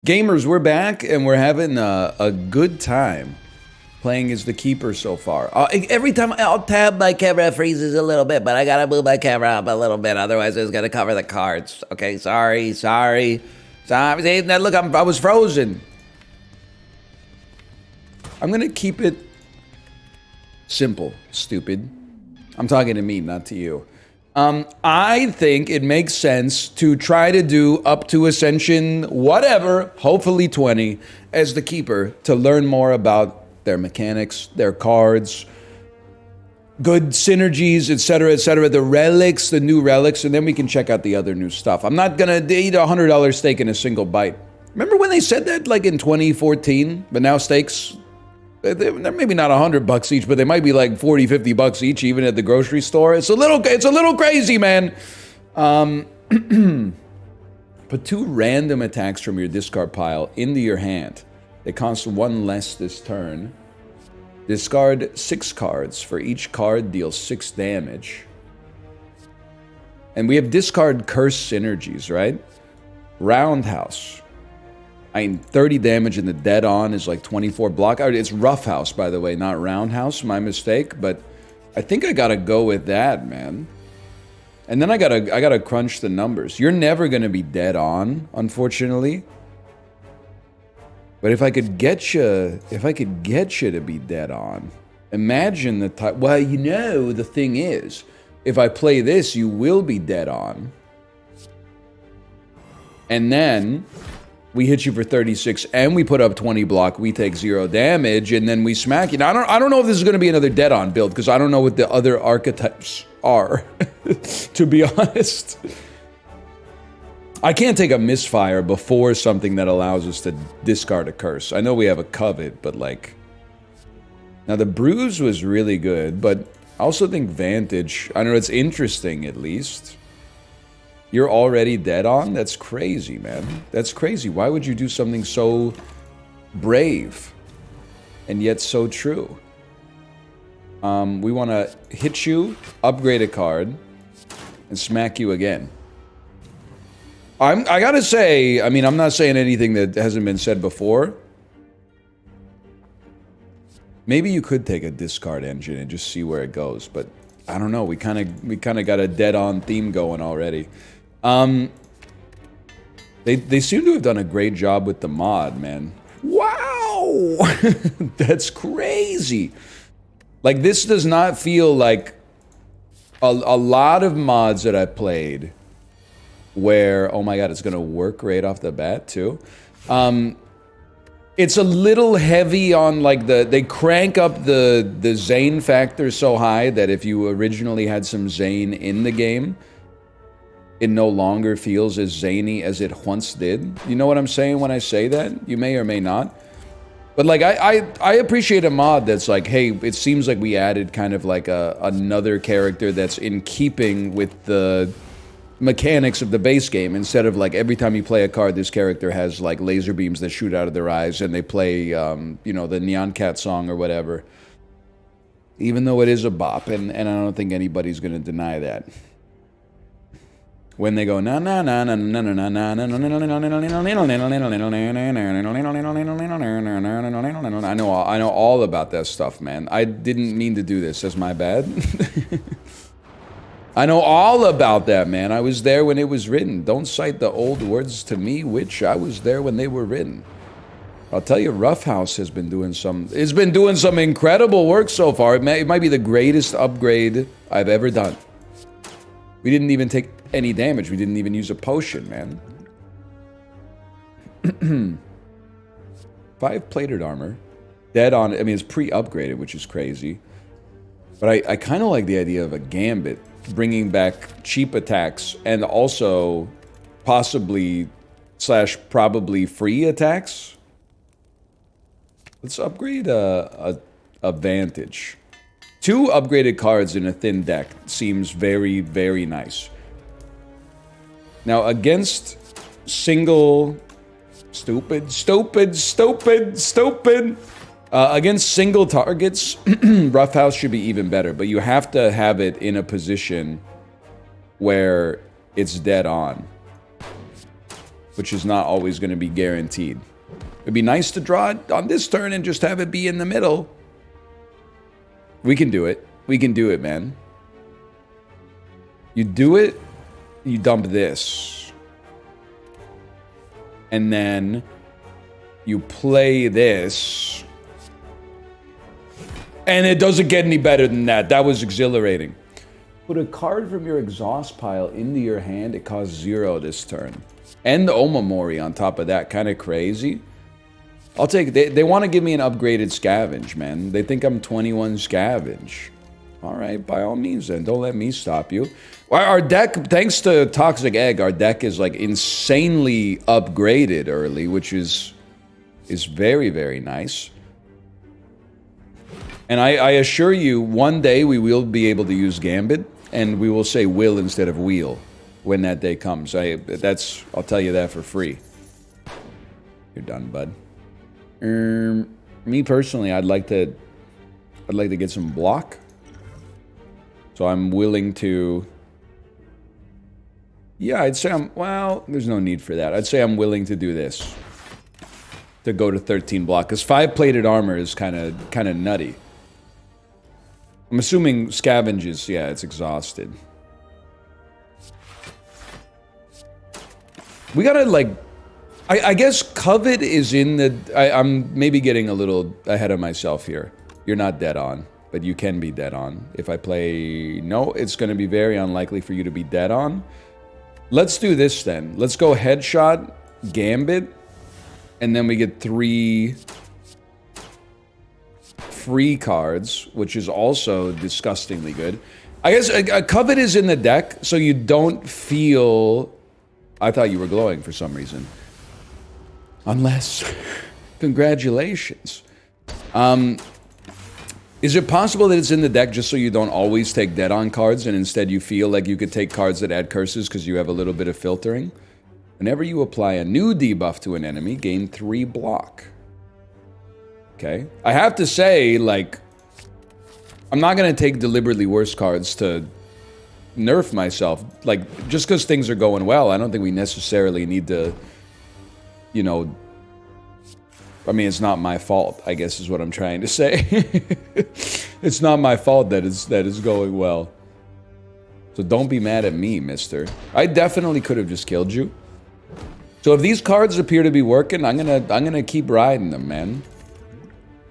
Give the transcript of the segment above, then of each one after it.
Gamers, we're back and we're having a good time playing as the keeper so far. Every time I'll tab, my camera freezes a little bit, but I gotta move my camera up a little bit, otherwise it's gonna cover the cards. Okay, sorry. Look, I was frozen. I'm gonna keep it simple, stupid. I'm talking to me, not to you. I think it makes sense to try to do up to Ascension, whatever, hopefully 20, as the keeper to learn more about their mechanics, their cards, good synergies, etc., etc., the relics, the new relics, and then we can check out the other new stuff. I'm not gonna eat a $100 steak in a single bite. Remember when they said that, like in 2014? But now steaks, they're maybe not $100 each, but they might be like 40, 50 bucks each, even at the grocery store. It's a little crazy, man. Put 2 random attacks from your discard pile into your hand. They cost 1 less this turn. Discard 6 cards. For each card, deals 6 damage. And we have discard curse synergies, right? Roundhouse. I mean, 30 damage in the dead on is like 24 block. It's Roughhouse, by the way, not Roundhouse. My mistake, but I think I gotta go with that, man. And then I gotta crunch the numbers. You're never gonna be dead on, unfortunately. But if I could get you to be dead on, imagine the type. Well, you know, the thing is, if I play this, you will be dead on. And then we hit you for 36, and we put up 20 block. We take 0 damage, and then we smack you. Now, I don't know if this is going to be another dead-on build, because I don't know what the other archetypes are, to be honest. I can't take a misfire before something that allows us to discard a curse. I know we have a covet, but like... Now, the bruise was really good, but I also think Vantage... I don't know, it's interesting, at least. You're already dead on? That's crazy, man. That's crazy. Why would you do something so brave and yet so true? We want to hit you, upgrade a card, and smack you again. I gotta say, I mean, I'm not saying anything that hasn't been said before. Maybe you could take a discard engine and just see where it goes, but I don't know. We kind of got a dead-on theme going already. They seem to have done a great job with the mod, man. Wow! That's crazy. Like, this does not feel like a lot of mods that I played where, oh my god, it's gonna work right off the bat, too. It's a little heavy on, like, they crank up the Zane factor so high that if you originally had some Zane in the game, it no longer feels as zany as it once did. You know what I'm saying when I say that? You may or may not. But like, I appreciate a mod that's like, hey, it seems like we added kind of like another character that's in keeping with the mechanics of the base game, instead of like every time you play a card, this character has like laser beams that shoot out of their eyes and they play, you know, the Neon Cat song or whatever. Even though it is a bop, and I don't think anybody's gonna deny that. When they go na na na na na na na na na I know all about that stuff, man. I didn't mean to do this. That's my bad. I know all about that, man. I was there when it was written. Don't cite the old words to me, which I was there when they were written. I'll tell you, Roughhouse has been doing some... It's been doing some incredible work so far. It might be the greatest upgrade I've ever done. We didn't even take any damage. We didn't even use a potion, man. 5 plated armor. Dead on... I mean, it's pre-upgraded, which is crazy. But I kind of like the idea of a Gambit. Bringing back cheap attacks and also possibly / probably free attacks. Let's upgrade a Vantage. 2 upgraded cards in a thin deck seems very, very nice. Now, against single... Against single targets, Roughhouse should be even better, but you have to have it in a position where it's dead on. which is not always going to be guaranteed. It'd be nice to draw it on this turn and just have it be in the middle. We can do it. We can do it, man. You do it, you dump this. And then you play this. And it doesn't get any better than that. That was exhilarating. Put a card from your exhaust pile into your hand. It costs 0 this turn. And the Omamori on top of that. Kind of crazy. I'll take it. They want to give me an upgraded scavenge, man. They think I'm 21 scavenge. All right, by all means then. Don't let me stop you. Our deck, thanks to Toxic Egg, our deck is like insanely upgraded early, which is very, very nice. And I assure you, one day we will be able to use Gambit, and we will say will instead of wheel when that day comes. I'll tell you that for free. You're done, bud. Me personally, I'd like to get some block. So I'm willing to. Yeah, I'd say well, there's no need for that. I'd say I'm willing to do this. To go to 13 block, because 5 plated armor is kind of nutty. I'm assuming scavenges, yeah, it's exhausted. We gotta, like, I guess Covet is in the... I'm maybe getting a little ahead of myself here. You're not dead on, but you can be dead on. If I play... No, it's gonna be very unlikely for you to be dead on. Let's do this then. Let's go Headshot, Gambit, and then we get 3... free cards, which is also disgustingly good. I guess a Covet is in the deck, so you don't feel... I thought you were glowing for some reason. Unless... Congratulations. Is it possible that it's in the deck just so you don't always take dead-on cards, and instead you feel like you could take cards that add curses because you have a little bit of filtering? Whenever you apply a new debuff to an enemy, gain 3 block. Okay. I have to say, like, I'm not going to take deliberately worse cards to nerf myself. Like, just because things are going well, I don't think we necessarily need to, you know... I mean, it's not my fault, I guess is what I'm trying to say. It's not my fault that it's going well. So don't be mad at me, mister. I definitely could have just killed you. So if these cards appear to be working, I'm gonna keep riding them, man.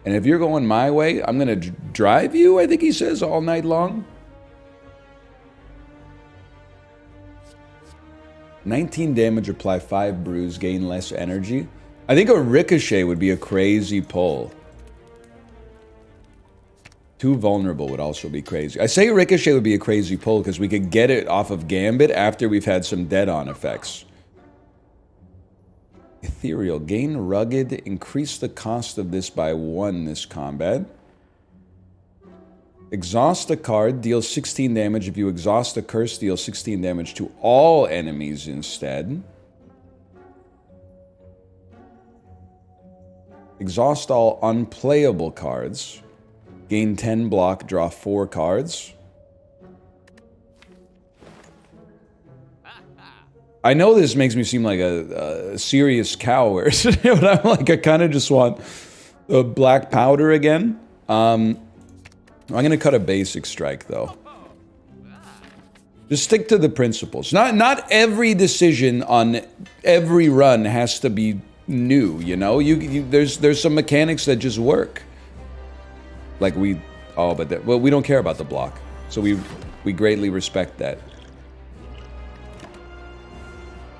And if you're going my way, I'm gonna drive you, I think he says, all night long. 19 damage, apply 5 bruise, gain less energy. I think a Ricochet would be a crazy pull. 2 vulnerable would also be crazy. I say Ricochet would be a crazy pull because we could get it off of Gambit after we've had some dead-on effects. Ethereal, gain rugged, increase the cost of this by 1 this combat. Exhaust a card, deal 16 damage. If you exhaust a curse, deal 16 damage to all enemies instead. Exhaust all unplayable cards. Gain 10 block, draw 4 cards. I know this makes me seem like a serious coward, but I'm like, I kind of just want the black powder again. I'm gonna cut a basic strike though. Just stick to the principles. Not every decision on every run has to be new, you know? There's some mechanics that just work. Like we don't care about the block. So we greatly respect that.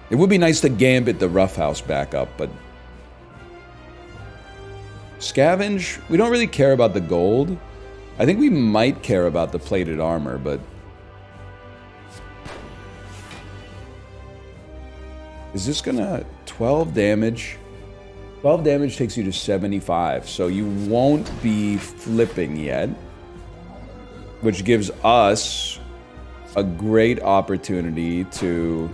It would be nice to Gambit the Roughhouse back up, but... Scavenge? We don't really care about the gold. I think we might care about the plated armor, but... Is this gonna... 12 damage? 12 damage takes you to 75, so you won't be flipping yet. Which gives us a great opportunity to...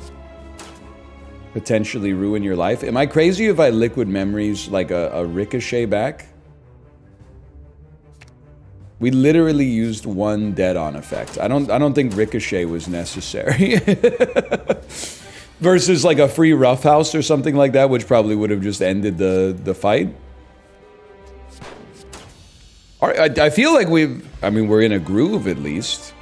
potentially ruin your life. Am I crazy if I Liquid Memories like a Ricochet back? We literally used 1 dead-on effect. I don't think Ricochet was necessary. Versus like a free roughhouse or something like that, which probably would have just ended the fight. All right, I feel like we're in a groove at least.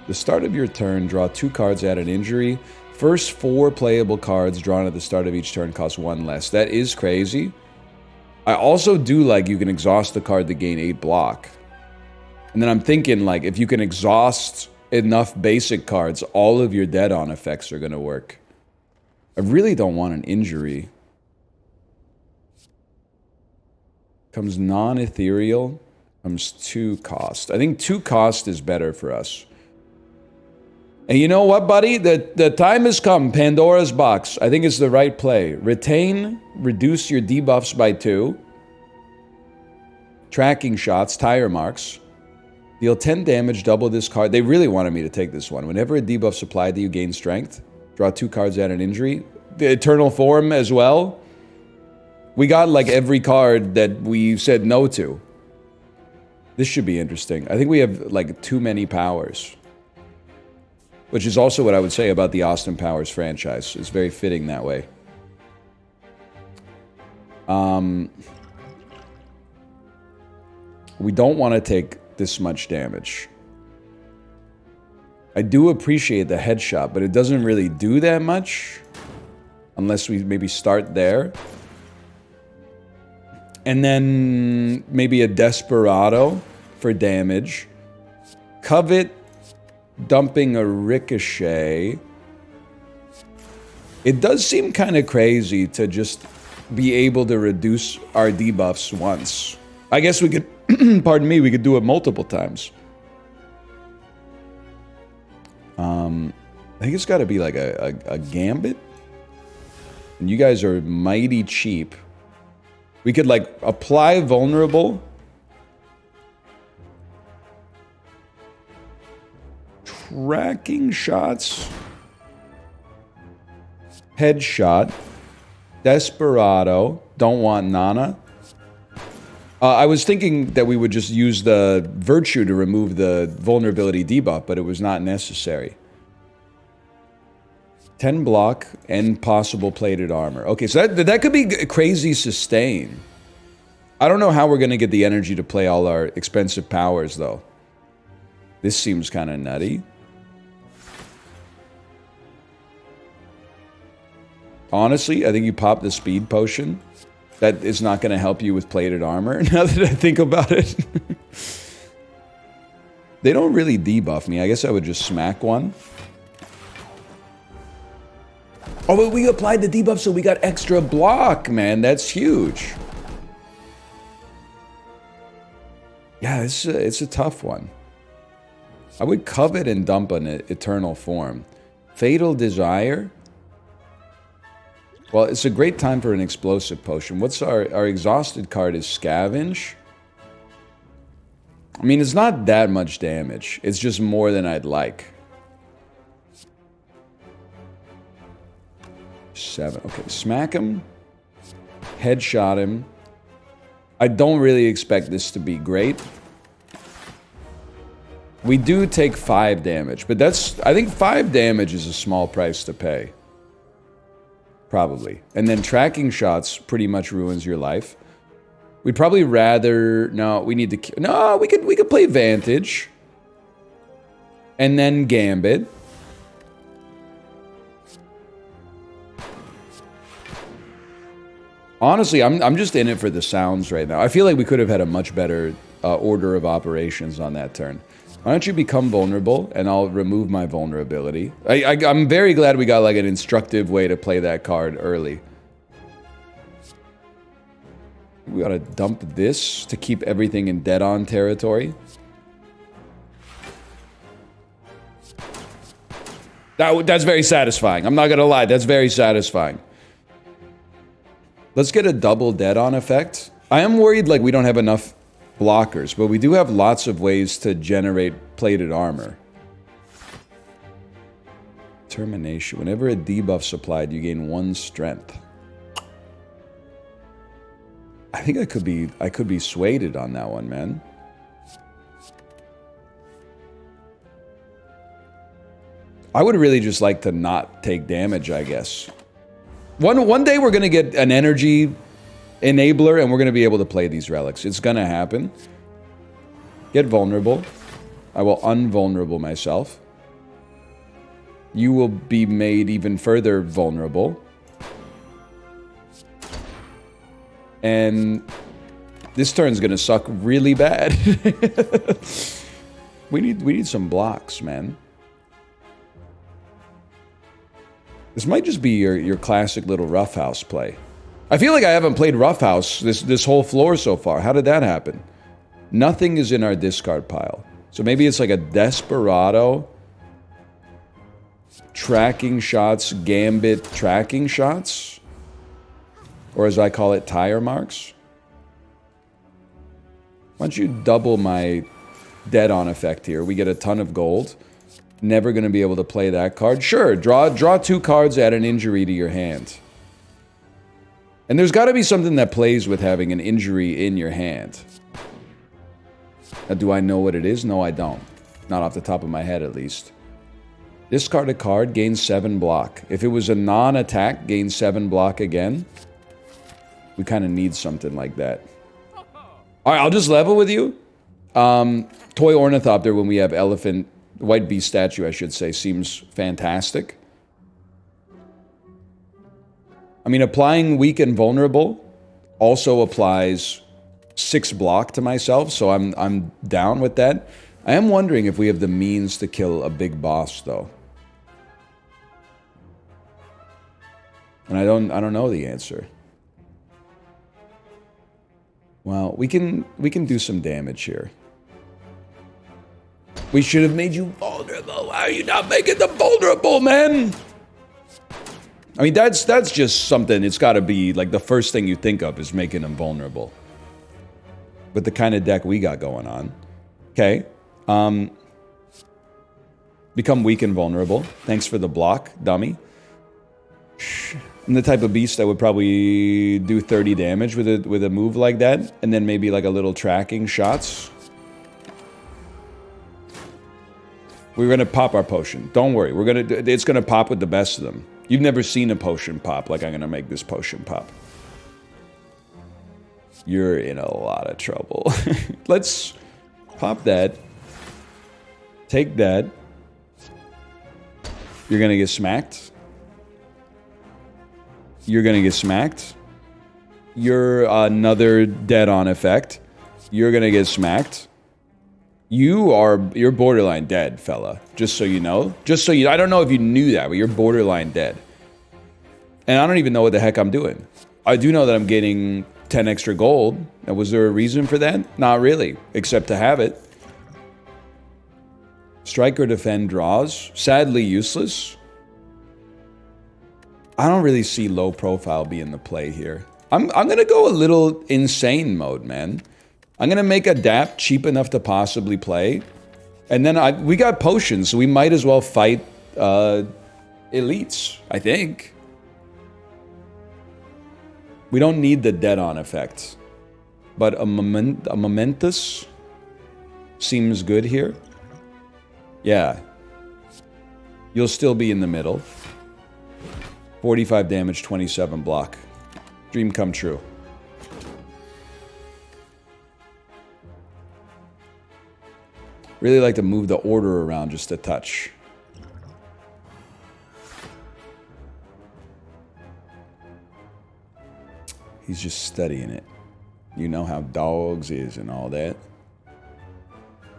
The start of your turn, draw 2 cards, add an injury. First 4 playable cards drawn at the start of each turn cost 1 less. That is crazy. I also do like you can exhaust the card to gain 8 block. And then I'm thinking, like, if you can exhaust enough basic cards, all of your dead-on effects are going to work. I really don't want an injury. Comes non-ethereal. Comes 2 cost. I think 2 cost is better for us. And you know what, buddy? The time has come. Pandora's box. I think it's the right play. Retain, reduce your debuffs by 2. Tracking shots, tire marks. Deal 10 damage, double this card. They really wanted me to take this one. Whenever a debuff's applied to you, gain strength. Draw 2 cards, add an injury. The Eternal Form as well. We got like every card that we said no to. This should be interesting. I think we have like too many powers. Which is also what I would say about the Austin Powers franchise. It's very fitting that way. We don't want to take this much damage. I do appreciate the headshot, but it doesn't really do that much. Unless we maybe start there. And then maybe a Desperado for damage. Covet, dumping a Ricochet. It does seem kind of crazy to just be able to reduce our debuffs once. I guess we could, pardon me, we could do it multiple times. I think it's got to be like a Gambit. And you guys are mighty cheap. We could like apply vulnerable. Tracking shots. Headshot. Desperado. Don't want Nana. I was thinking that we would just use the Virtue to remove the vulnerability debuff, but it was not necessary. 10 block and possible plated armor. Okay, so that could be crazy sustain. I don't know how we're going to get the energy to play all our expensive powers, though. This seems kind of nutty. Honestly, I think you pop the speed potion. That is not going to help you with plated armor, now that I think about it. They don't really debuff me. I guess I would just smack one. Oh, but we applied the debuff, so we got extra block, man. That's huge. Yeah, it's a tough one. I would covet and dump an Eternal Form. Fatal Desire. Well, it's a great time for an explosive potion. What's our exhausted card is Scavenge. I mean, it's not that much damage. It's just more than I'd like. 7. Okay, smack him. Headshot him. I don't really expect this to be great. We do take 5 damage, but I think 5 damage is a small price to pay. Probably. And then tracking shots pretty much ruins your life. We'd probably rather... No, we need to... No, we could play Vantage. And then Gambit. Honestly, I'm just in it for the sounds right now. I feel like we could have had a much better order of operations on that turn. Why don't you become vulnerable, and I'll remove my vulnerability. I'm very glad we got like an instructive way to play that card early. We gotta dump this to keep everything in dead-on territory. That's very satisfying. I'm not gonna lie, that's very satisfying. Let's get a double dead-on effect. I am worried like we don't have enough blockers, but we do have lots of ways to generate plated armor. Termination. Whenever a debuff's applied, you gain 1 strength. I think I could be swayed on that one, man. I would really just like to not take damage, I guess. One day we're gonna get an energy enabler and we're gonna be able to play these relics. It's gonna happen. Get vulnerable. I will unvulnerable myself. You will be made even further vulnerable. And this turn's gonna suck really bad. We need some blocks, man. This might just be your classic little roughhouse play. I feel like I haven't played roughhouse this whole floor so far. How did that happen? Nothing is in our discard pile. So maybe it's like a desperado. Tracking shots, gambit tracking shots. Or as I call it, tire marks. Why don't you double my dead on effect here? We get a ton of gold. Never going to be able to play that card. Sure, draw 2 cards, add an injury to your hand. And there's got to be something that plays with having an injury in your hand. Now, do I know what it is? No, I don't. Not off the top of my head, at least. Discard a card, gain 7 block. If it was a non-attack, gain 7 block again. We kind of need something like that. Alright, I'll just level with you. Toy Ornithopter, when we have elephant, white beast statue, I should say, seems fantastic. I mean, applying weak and vulnerable also applies 6 block to myself, so I'm down with that. I am wondering if we have the means to kill a big boss, though. And I don't know the answer. Well, we can do some damage here. We should have made you vulnerable. Why are you not making them vulnerable, man? I mean, that's just something. It's got to be like the first thing you think of is making them vulnerable. With the kind of deck we got going on. Okay. Become weak and vulnerable. Thanks for the block, dummy. I'm the type of beast that would probably do 30 damage with a move like that, and then maybe like a little tracking shots. We're gonna pop our potion. Don't worry, it's gonna pop with the best of them. You've never seen a potion pop like I'm gonna make this potion pop. You're in a lot of trouble. Let's pop that. Take that. You're gonna get smacked. You're gonna get smacked. You're another dead-on effect. You're gonna get smacked. You're borderline dead, fella. Just so you know. I don't know if you knew that, but you're borderline dead. And I don't even know what the heck I'm doing. I do know that I'm getting 10 extra gold. Now, was there a reason for that? Not really, except to have it. Strike or defend draws. Sadly useless. I don't really see low profile being the play here. I'm gonna go a little insane mode, man. I'm gonna make adapt cheap enough to possibly play. And then we got potions, so we might as well fight elites, I think. We don't need the dead-on effect. But a momentous seems good here. Yeah. You'll still be in the middle. 45 damage, 27 block. Dream come true. Really like to move the order around just a touch. He's just studying it. You know how dogs is and all that.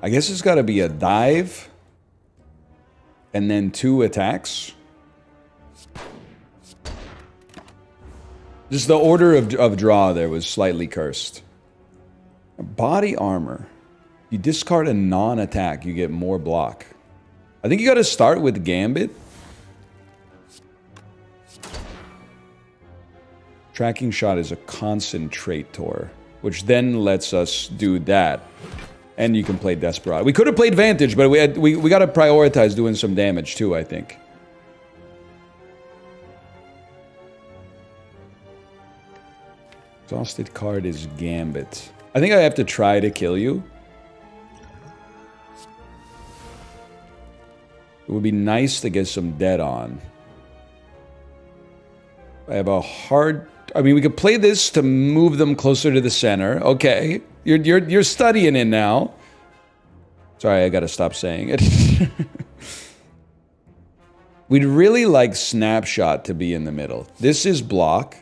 I guess it's got to be a dive. And then 2 attacks. Just the order of draw there was slightly cursed. Body armor. You discard a non-attack, you get more block. I think you got to start with Gambit. Tracking shot is a concentrator, which then lets us do that. And you can play Desperado. We could have played Vantage, but we got to prioritize doing some damage too, I think. Exhausted card is Gambit. I think I have to try to kill you. It would be nice to get some dead on. I have a hard... I mean, we could play this to move them closer to the center. Okay. You're studying it now. Sorry, I gotta stop saying it. We'd really like Snapshot to be in the middle. This is block.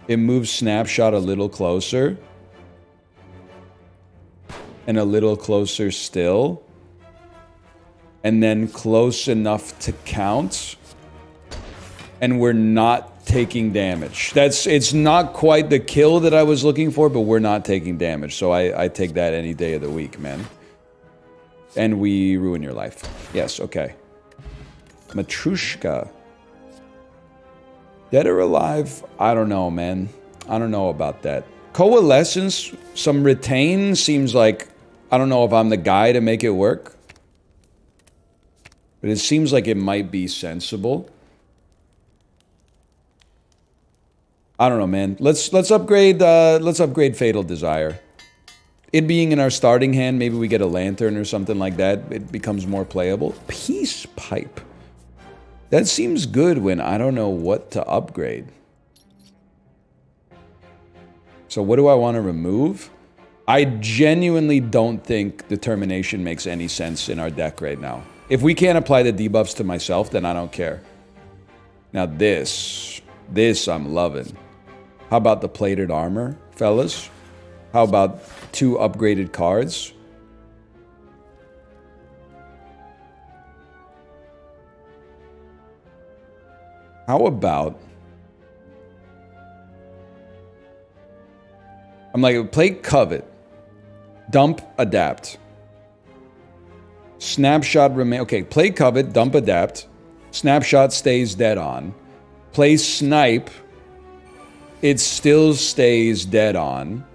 It moves Snapshot a little closer. And a little closer still. And then close enough to count. And we're not taking damage. It's not quite the kill that I was looking for, but we're not taking damage. So I take that any day of the week, man. And we ruin your life. Yes, okay. Matrushka. Dead or alive? I don't know, man. I don't know about that. Coalescence, some retain seems like... I don't know if I'm the guy to make it work. But it seems like it might be sensible. I don't know, man. Let's upgrade Fatal Desire. It being in our starting hand, maybe we get a lantern or something like that. It becomes more playable. Peace Pipe. That seems good when I don't know what to upgrade. So what do I want to remove? I genuinely don't think Determination makes any sense in our deck right now. If we can't apply the debuffs to myself, then I don't care. Now this I'm loving. How about the plated armor, fellas? How about 2 upgraded cards? How about... I'm like, play Covet. Dump, Adapt. Snapshot remain... Okay, play Covet, dump, Adapt. Snapshot stays dead on. Play Snipe. It still stays dead on.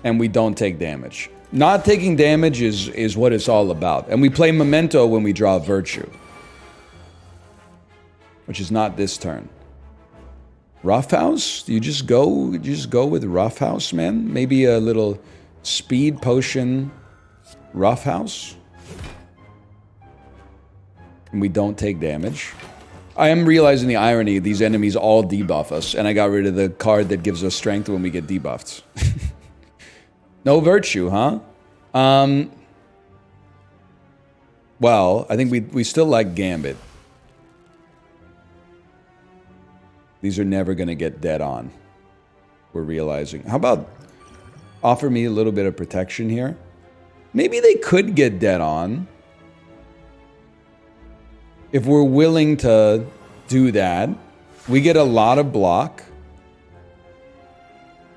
And we don't take damage. Not taking damage is what it's all about. And we play Memento when we draw Virtue. Which is not this turn. Roughhouse? Do you just go with Roughhouse, man? Maybe a little speed potion Roughhouse? And we don't take damage. I am realizing the irony. These enemies all debuff us. And I got rid of the card that gives us strength when we get debuffed. No Virtue, huh? Well, I think we still like Gambit. These are never going to get dead on. We're realizing. How about offer me a little bit of protection here? Maybe they could get dead on. If we're willing to do that. We get a lot of block.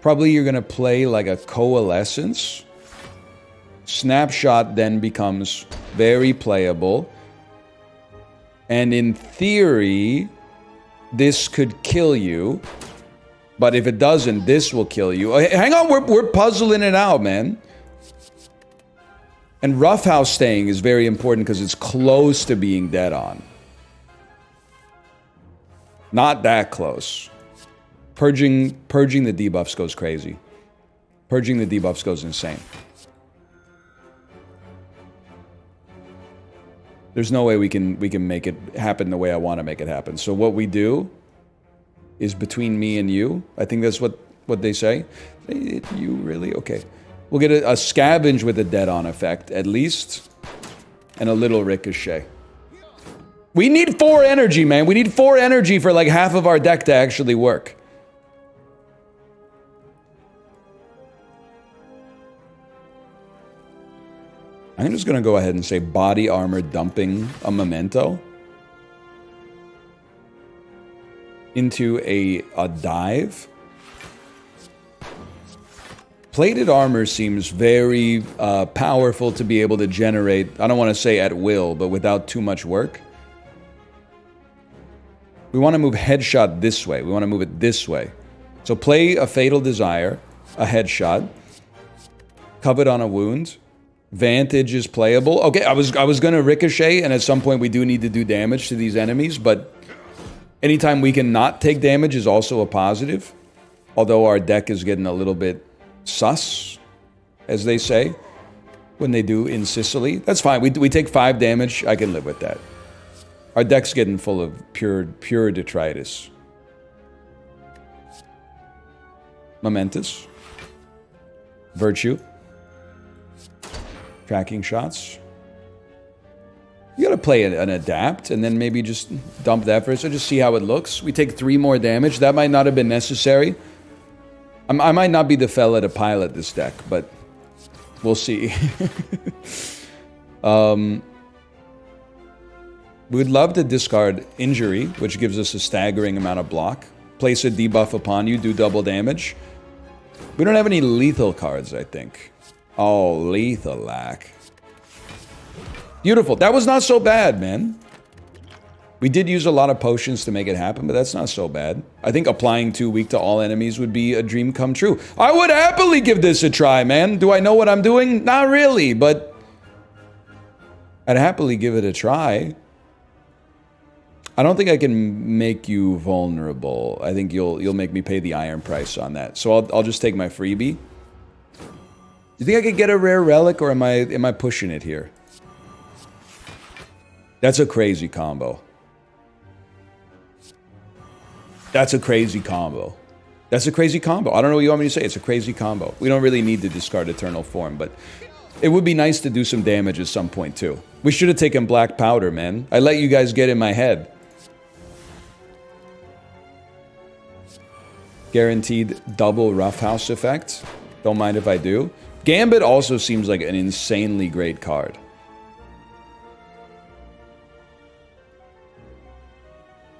Probably you're going to play like a Coalescence. Snapshot then becomes very playable. And in theory, this could kill you. But if it doesn't, this will kill you. Hang on, we're puzzling it out, man. And Roughhouse staying is very important because it's close to being dead on. Not that close. Purging the debuffs goes crazy. Purging the debuffs goes insane. There's no way we can make it happen the way I want to make it happen. So what we do is between me and you. I think that's what they say. You really? Okay. We'll get a scavenge with a dead on effect, at least. And a little ricochet. We need 4 energy, man. We need 4 energy for like half of our deck to actually work. I'm just going to go ahead and say body armor dumping a memento into a dive. Plated armor seems very powerful to be able to generate, I don't want to say at will, but without too much work. We want to move headshot this way. We want to move it this way. So play a Fatal Desire, a headshot, covet on a wound. Vantage is playable. Okay, I was going to ricochet, and at some point we do need to do damage to these enemies, but anytime we can not take damage is also a positive. Although our deck is getting a little bit sus, as they say. when they do in Sicily. That's fine. We take 5 damage. I can live with that. Our deck's getting full of pure detritus. Momentous. Virtue. Tracking shots. You gotta play an adapt and then maybe just dump that first or just see how it looks. We take 3 more damage. That might not have been necessary. I might not be the fella to pilot this deck, but we'll see. We'd love to discard Injury, which gives us a staggering amount of block. Place a debuff upon you, do double damage. We don't have any lethal cards, I think. Oh, lethal lack. Beautiful. That was not so bad, man. We did use a lot of potions to make it happen, but that's not so bad. I think applying 2 weak to all enemies would be a dream come true. I would happily give this a try, man. Do I know what I'm doing? Not really, but I'd happily give it a try. I don't think I can make you vulnerable. I think you'll make me pay the iron price on that. So I'll just take my freebie. Do you think I could get a rare relic, or am I pushing it here? That's a crazy combo. That's a crazy combo. That's a crazy combo. I don't know what you want me to say. It's a crazy combo. We don't really need to discard Eternal Form, but it would be nice to do some damage at some point too. We should have taken Black Powder, man. I let you guys get in my head. Guaranteed double Roughhouse effect. Don't mind if I do. Gambit also seems like an insanely great card.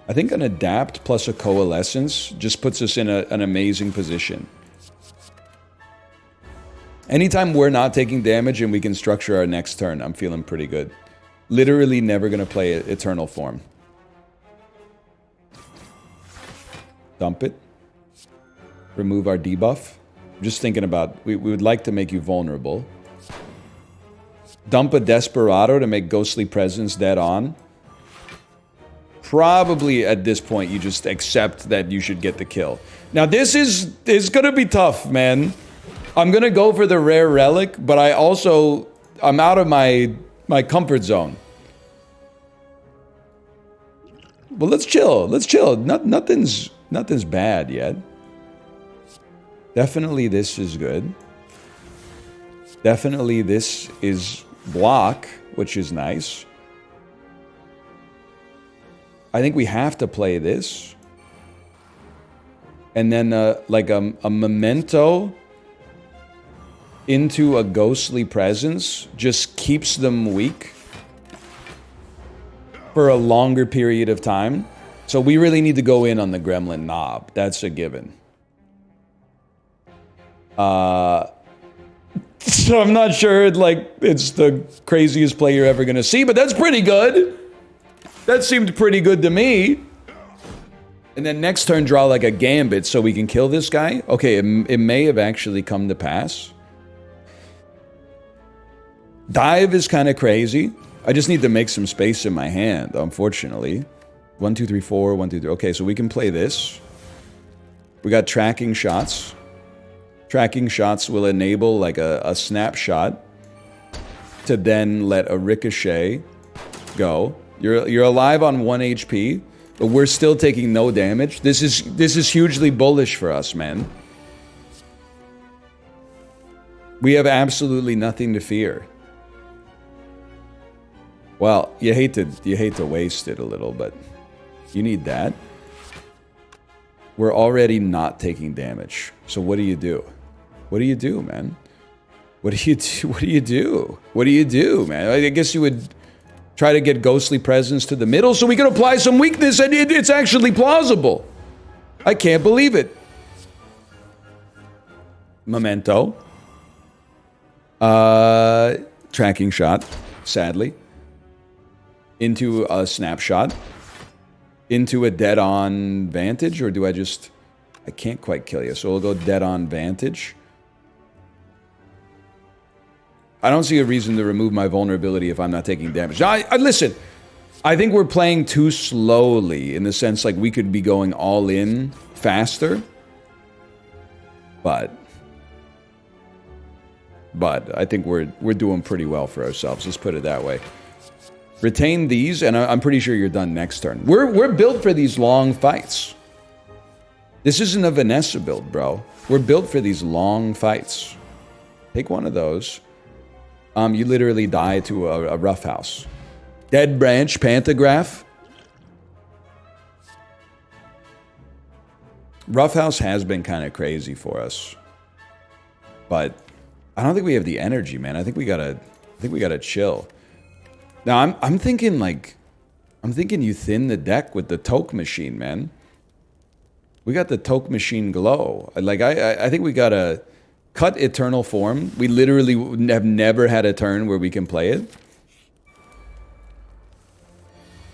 I think an Adapt plus a Coalescence just puts us in an amazing position. Anytime we're not taking damage and we can structure our next turn, I'm feeling pretty good. Literally never going to play Eternal Form. Dump it. Remove our debuff. I'm just thinking about, we would like to make you vulnerable. Dump a Desperado to make Ghostly Presence dead on. Probably at this point you just accept that you should get the kill. Now this is gonna be tough, man. I'm gonna go for the rare relic, but I'm out of my comfort zone. Well, let's chill. Let's chill. Nothing's bad yet. Definitely this is good. Definitely this is block, which is nice. I think we have to play this. And then like a memento into a Ghostly Presence just keeps them weak for a longer period of time. So we really need to go in on the Gremlin Nob. That's a given. So I'm not sure like it's the craziest play you're ever gonna see, but that's pretty good. That seemed pretty good to me. And then next turn draw like a Gambit so we can kill this guy. Okay, it may have actually come to pass. Dive is kind of crazy. I just need to make some space in my hand, unfortunately. 1, 2, 3, 4, 1, 2, 3. Okay, so we can play this. We got tracking shots. Tracking shots will enable like a snapshot to then let a ricochet go. You're alive on 1 HP, but we're still taking no damage. This is hugely bullish for us, man. We have absolutely nothing to fear. Well, you hate to waste it a little, but you need that. We're already not taking damage. So what do you do? What do you do, man? What do you do? What do you do? What do you do, man? I guess you would try to get Ghostly Presence to the middle so we can apply some weakness, and it's actually plausible. I can't believe it. Memento. Tracking shot, sadly. Into a snapshot. Into a dead-on vantage, or do I just... I can't quite kill you, so we'll go dead-on vantage. I don't see a reason to remove my vulnerability if I'm not taking damage. Listen, I think we're playing too slowly in the sense like we could be going all in faster. But but I think we're doing pretty well for ourselves. Let's put it that way. Retain these, and I'm pretty sure you're done next turn. We're built for these long fights. This isn't a Vanessa build, bro. We're built for these long fights. Take one of those. You literally die to a roughhouse. Dead branch, pantograph. Roughhouse has been kind of crazy for us, but I don't think we have the energy, man. I think we gotta chill. Now I'm thinking you thin the deck with the Toke machine, man. We got the Toke machine glow. Like I think we gotta cut Eternal Form. We literally have never had a turn where we can play it,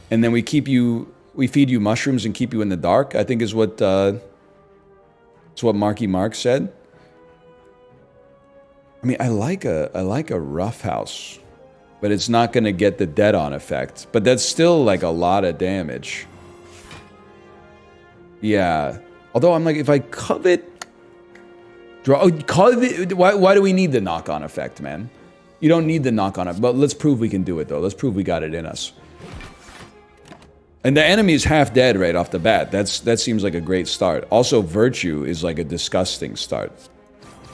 and then we feed you mushrooms and keep you in the dark. I think is what Marky Mark said. I mean, I like a roughhouse, but it's not going to get the dead on effect. But that's still like a lot of damage. Yeah. Although I'm like, if I covet, covet. Why do we need the knock-on effect, man? You don't need the knock-on effect. But let's prove we can do it though. Let's prove we got it in us. And the enemy is half dead right off the bat. That seems like a great start. Also, Virtue is like a disgusting start.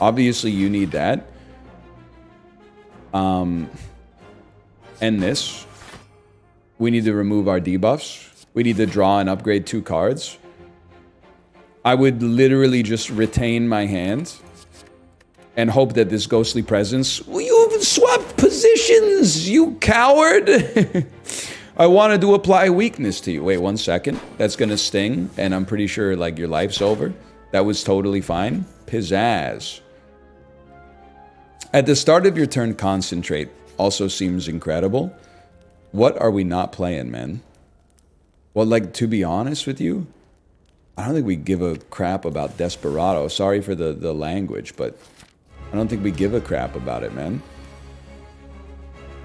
Obviously, you need that. And this. We need to remove our debuffs. We need to draw and upgrade 2 cards. I would literally just retain my hand and hope that this Ghostly Presence... Well, you swapped positions, you coward! I wanted to apply weakness to you. Wait 1 second. That's gonna sting, and I'm pretty sure like your life's over. That was totally fine. Pizzazz. At the start of your turn, Concentrate also seems incredible. What are we not playing, man? Well, like, to be honest with you, I don't think we give a crap about Desperado. Sorry for the language, but I don't think we give a crap about it, man.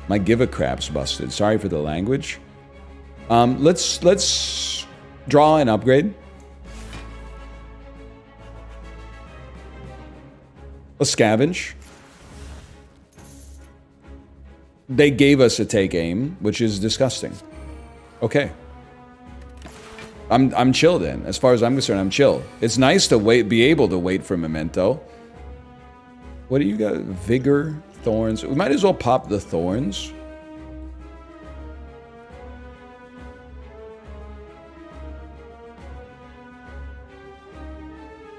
My give a crap's busted. Sorry for the language. Let's draw an upgrade. Let's scavenge. They gave us a take aim, which is disgusting. Okay. I'm chill then. As far as I'm concerned, I'm chill. It's nice to be able to wait for Memento. What do you got? Vigor, Thorns. We might as well pop the Thorns.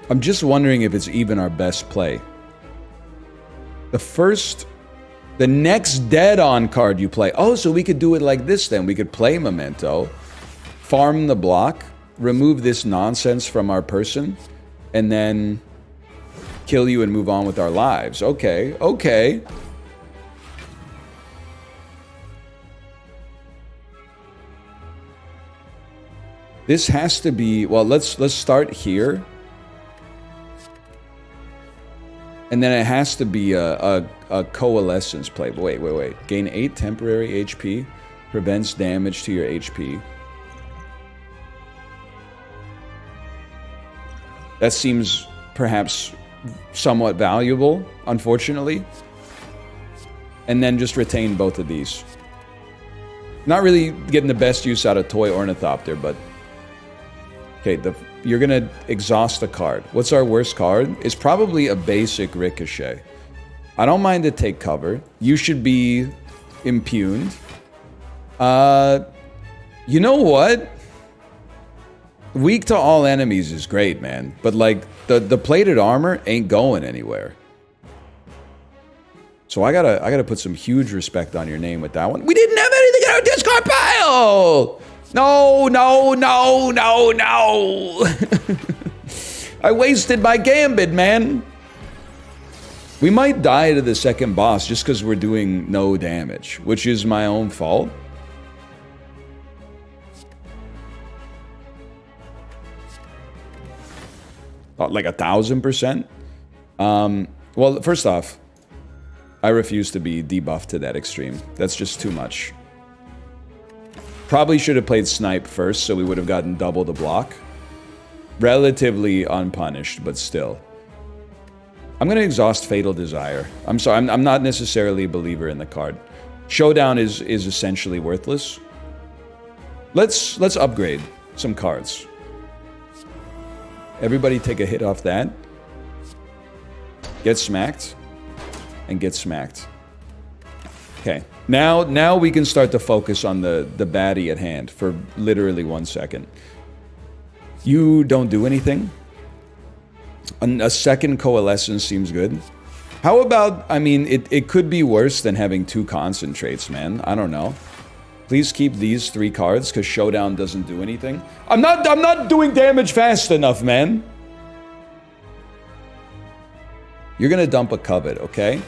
I'm just wondering if it's even our best play. The next dead-on card you play. Oh, so we could do it like this then. We could play Memento, farm the block, remove this nonsense from our person, and then kill you and move on with our lives. Okay, okay. This has to be... Well, let's start here. And then it has to be a Coalescence play. But wait. Gain 8 temporary HP. Prevents damage to your HP. That seems perhaps somewhat valuable, unfortunately. And then just retain both of these. Not really getting the best use out of Toy Ornithopter, but... Okay, you're gonna exhaust a card. What's our worst card? It's probably a basic Ricochet. I don't mind to take cover. You should be impugned. You know what? Weak to all enemies is great, man. But like, the plated armor ain't going anywhere. So I gotta put some huge respect on your name with that one. We didn't have anything in our discard pile! No. I wasted my gambit, man. We might die to the second boss just because we're doing no damage, which is my own fault. Like 1,000%. Well, first off, I refuse to be debuffed to that extreme. That's just too much. Probably should have played Snipe first, so we would have gotten double the block. Relatively unpunished, but still. I'm going to exhaust Fatal Desire. I'm sorry, I'm not necessarily a believer in the card. Showdown is essentially worthless. Let's upgrade some cards. Everybody take a hit off that. Get smacked. And get smacked. Okay. Now we can start to focus on the baddie at hand for literally 1 second. You don't do anything. A second Coalescence seems good. How about, I mean, it could be worse than having 2 concentrates, man. I don't know. Please keep these 3 cards, because Showdown doesn't do anything. I'm not doing damage fast enough, man. You're gonna dump a Covet, okay?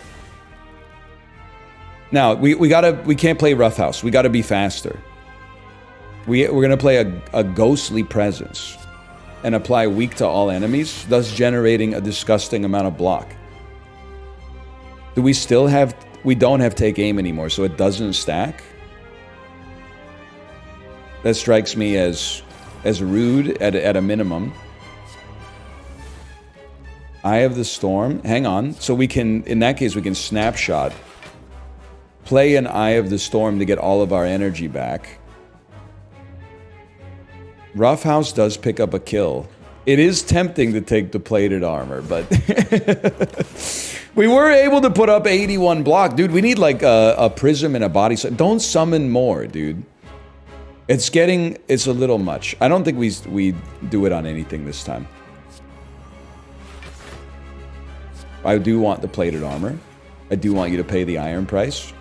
Now, we can't play Roughhouse. We gotta be faster. We're gonna play a Ghostly Presence and apply weak to all enemies, thus generating a disgusting amount of block. Do we still have... We don't have Take Aim anymore, so it doesn't stack? That strikes me as rude at a minimum. Eye of the Storm. Hang on. So we can... In that case, we can Snapshot. Play an Eye of the Storm to get all of our energy back. Roughhouse does pick up a kill. It is tempting to take the Plated Armor, but... We were able to put up 81 block. Dude, we need like a Prism and a Body... Don't summon more, dude. It's a little much. I don't think we do it on anything this time. I do want the Plated Armor. I do want you to pay the Iron price.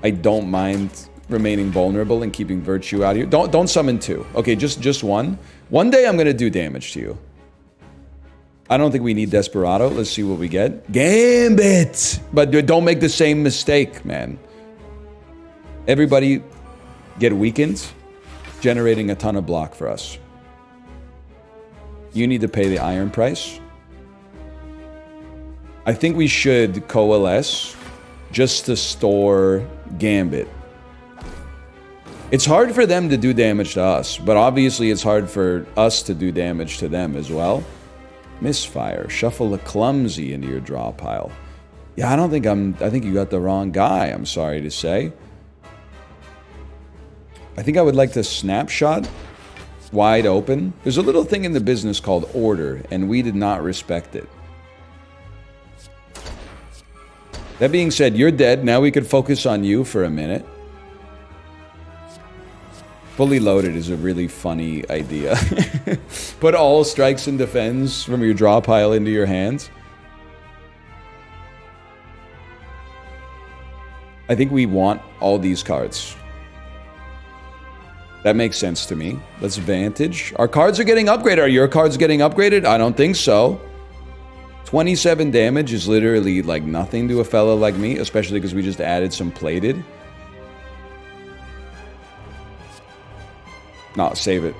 I don't mind remaining vulnerable and keeping Virtue out here. Don't summon 2. Okay, just 1. One day I'm gonna do damage to you. I don't think we need Desperado. Let's see what we get. Gambit! But don't make the same mistake, man. Everybody get weakened, generating a ton of block for us. You need to pay the Iron price. I think we should coalesce just to store Gambit. It's hard for them to do damage to us, but obviously it's hard for us to do damage to them as well. Misfire. Shuffle a Clumsy into your draw pile. Yeah, I think you got the wrong guy, I'm sorry to say. I think I would like to Snapshot wide open. There's a little thing in the business called order, and we did not respect it. That being said, you're dead. Now we could focus on you for a minute. Fully loaded is a really funny idea. Put all strikes and defends from your draw pile into your hands. I think we want all these cards. That makes sense to me. Let's Vantage. Our cards are getting upgraded. Are your cards getting upgraded? I don't think so. 27 damage is literally like nothing to a fellow like me, especially because we just added some Plated. No, save it.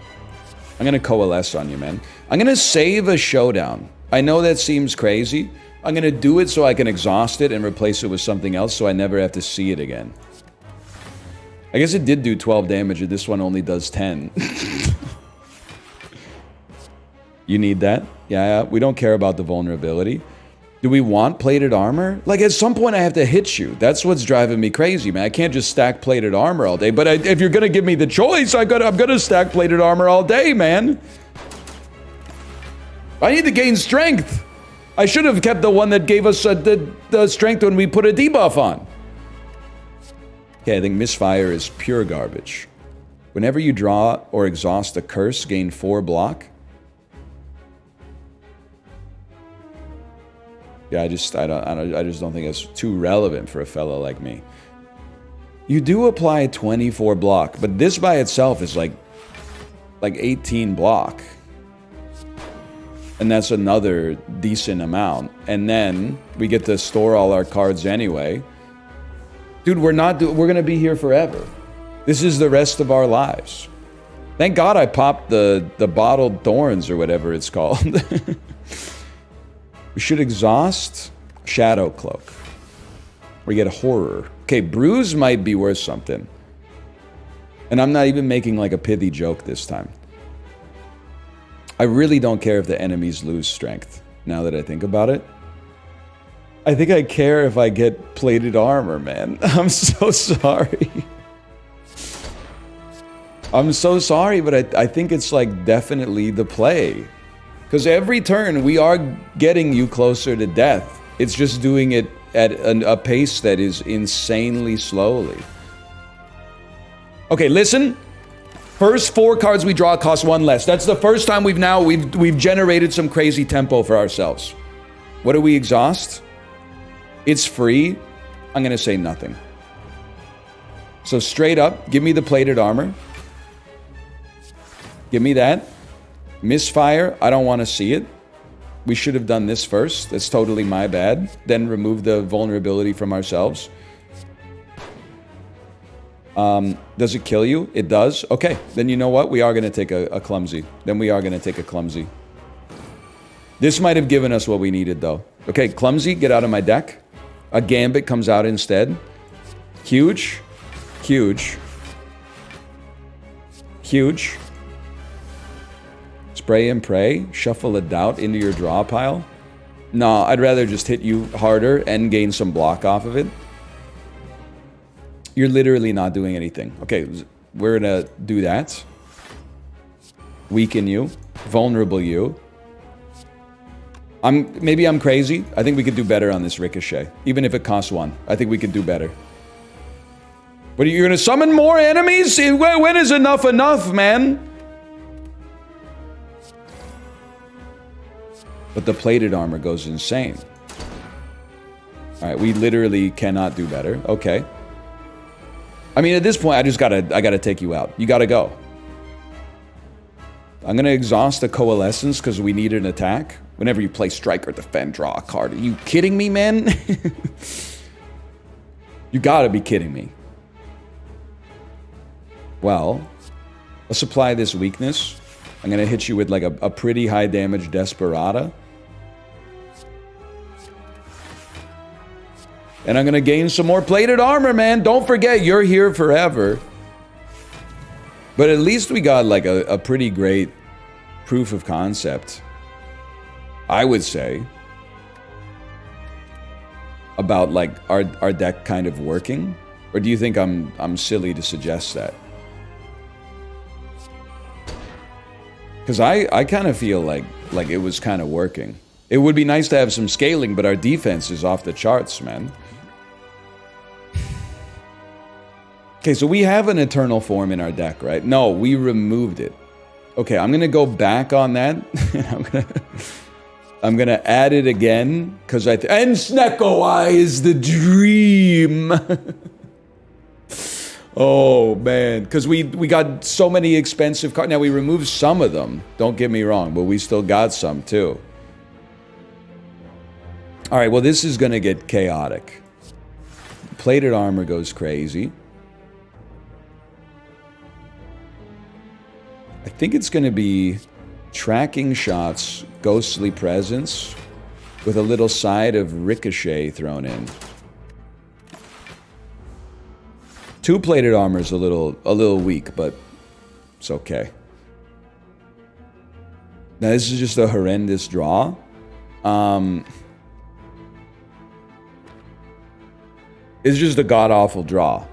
I'm gonna coalesce on you, man. I'm gonna save a Showdown. I know that seems crazy. I'm gonna do it so I can exhaust it and replace it with something else so I never have to see it again. I guess it did do 12 damage and this one only does 10. You need that? Yeah, we don't care about the vulnerability. Do we want Plated Armor? Like, at some point I have to hit you. That's what's driving me crazy, man. I can't just stack Plated Armor all day. But if you're gonna give me the choice, I'm gonna stack Plated Armor all day, man. I need to gain strength. I should have kept the one that gave us the strength when we put a debuff on. Okay, I think Misfire is pure garbage. Whenever you draw or exhaust a curse, gain 4 block. Yeah, I just don't think it's too relevant for a fellow like me. You do apply 24 block, but this by itself is like 18 block. And that's another decent amount. And then we get to store all our cards anyway. Dude, we're gonna be here forever. This is the rest of our lives. Thank God I popped the bottled thorns or whatever it's called. We should exhaust Shadow Cloak. We get a Horror. Okay, Bruise might be worth something. And I'm not even making like a pithy joke this time. I really don't care if the enemies lose strength, now that I think about it. I think I care if I get plated armor, man. I'm so sorry. I'm so sorry, but I think it's like definitely the play. Because every turn we are getting you closer to death. It's just doing it at a pace that is insanely slowly. Okay, listen. First 4 cards we draw cost 1 less. That's the first time we've generated some crazy tempo for ourselves. What do we exhaust? It's free. I'm gonna say nothing. So straight up, give me the plated armor. Give me that. Misfire, I don't want to see it. We should have done this first. That's totally my bad. Then remove the vulnerability from ourselves. Does it kill you? It does. Okay, then you know what? We are going to take a clumsy. Then we are going to take a clumsy. This might have given us what we needed, though. Okay, clumsy, get out of my deck. A gambit comes out instead. Huge. Huge. Huge. Spray and pray. Shuffle a doubt into your draw pile. No, I'd rather just hit you harder and gain some block off of it. You're literally not doing anything. Okay, we're gonna do that. Weaken you. Vulnerable you. Maybe I'm crazy. I think we could do better on this ricochet. Even if it costs 1. I think we could do better. But you're gonna summon more enemies? When is enough enough, man? But the plated armor goes insane. Alright, we literally cannot do better. Okay. I mean, at this point, I gotta take you out. You gotta go. I'm gonna exhaust the coalescence because we need an attack. Whenever you play strike or defend, draw a card. Are you kidding me, man? You gotta be kidding me. Well, let's apply this weakness. I'm gonna hit you with like a pretty high damage Desperata. And I'm gonna gain some more plated armor, man. Don't forget, you're here forever. But at least we got like a pretty great proof of concept, I would say, about like our deck kind of working. Or do you think I'm silly to suggest that? Because I kind of feel like it was kind of working. It would be nice to have some scaling, but our defense is off the charts, man. Okay, so we have an Eternal Form in our deck, right? No, we removed it. Okay, I'm gonna go back on that. I'm gonna add it again because and Snecko Eye is the dream. Oh man, because we got so many expensive cards. Now we removed some of them. Don't get me wrong, but we still got some too. All right, well this is gonna get chaotic. Plated armor goes crazy. I think it's going to be tracking shots, ghostly presence, with a little side of ricochet thrown in. 2 plated armor is a little weak, but it's okay. Now this is just a horrendous draw. It's just a god-awful draw.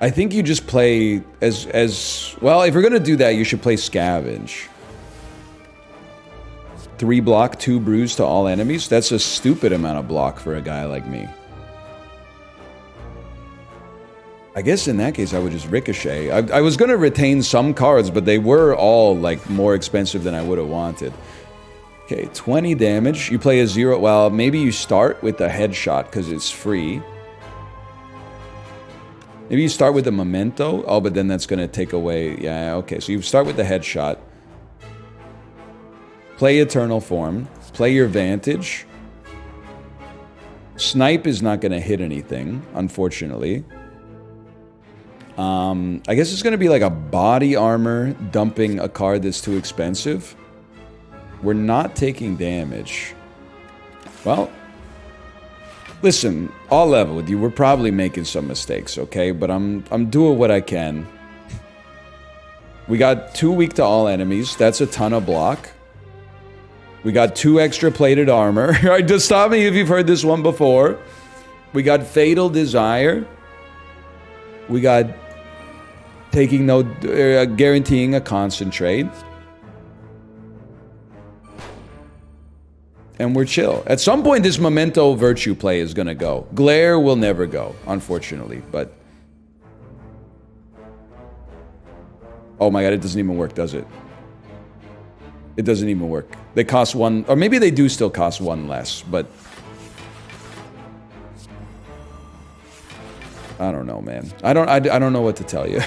I think you just play as well, if you're gonna do that, you should play Scavenge. 3 block, 2 bruise to all enemies. That's a stupid amount of block for a guy like me. I guess in that case, I would just ricochet. I was gonna retain some cards, but they were all like more expensive than I would have wanted. Okay, 20 damage. You play a 0. Well, maybe you start with the headshot because it's free. Maybe you start with the memento. Oh, but then that's going to take away... Yeah, okay. So you start with the headshot. Play Eternal Form. Play your Vantage. Snipe is not going to hit anything, unfortunately. I guess it's going to be like a body armor dumping a card that's too expensive. We're not taking damage. Well... Listen, I'll level with you. We're probably making some mistakes, okay? But I'm doing what I can. We got 2 weak to all enemies. That's a ton of block. We got 2 extra plated armor. Alright, just stop me if you've heard this one before. We got Fatal Desire. We got taking no, guaranteeing a concentrate. And we're chill. At some point, this Memento Virtue play is gonna go. Glare will never go, unfortunately, but... Oh my god, it doesn't even work, does it? It doesn't even work. They cost 1, or maybe they do still cost 1 less, but... I don't know, man. I don't know what to tell you.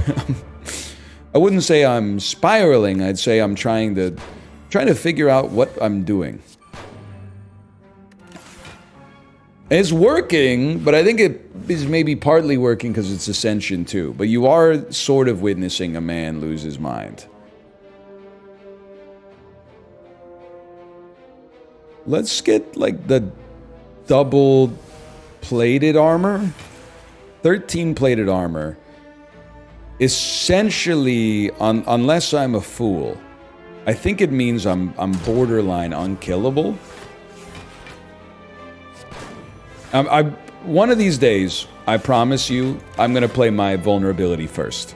I wouldn't say I'm spiraling, I'd say I'm trying to figure out what I'm doing. It's working, but I think it is maybe partly working because it's Ascension too. But you are sort of witnessing a man lose his mind. Let's get, like, the double plated armor. 13 plated armor. Essentially, unless I'm a fool, I think it means I'm borderline unkillable. One of these days, I promise you, I'm gonna play my vulnerability first.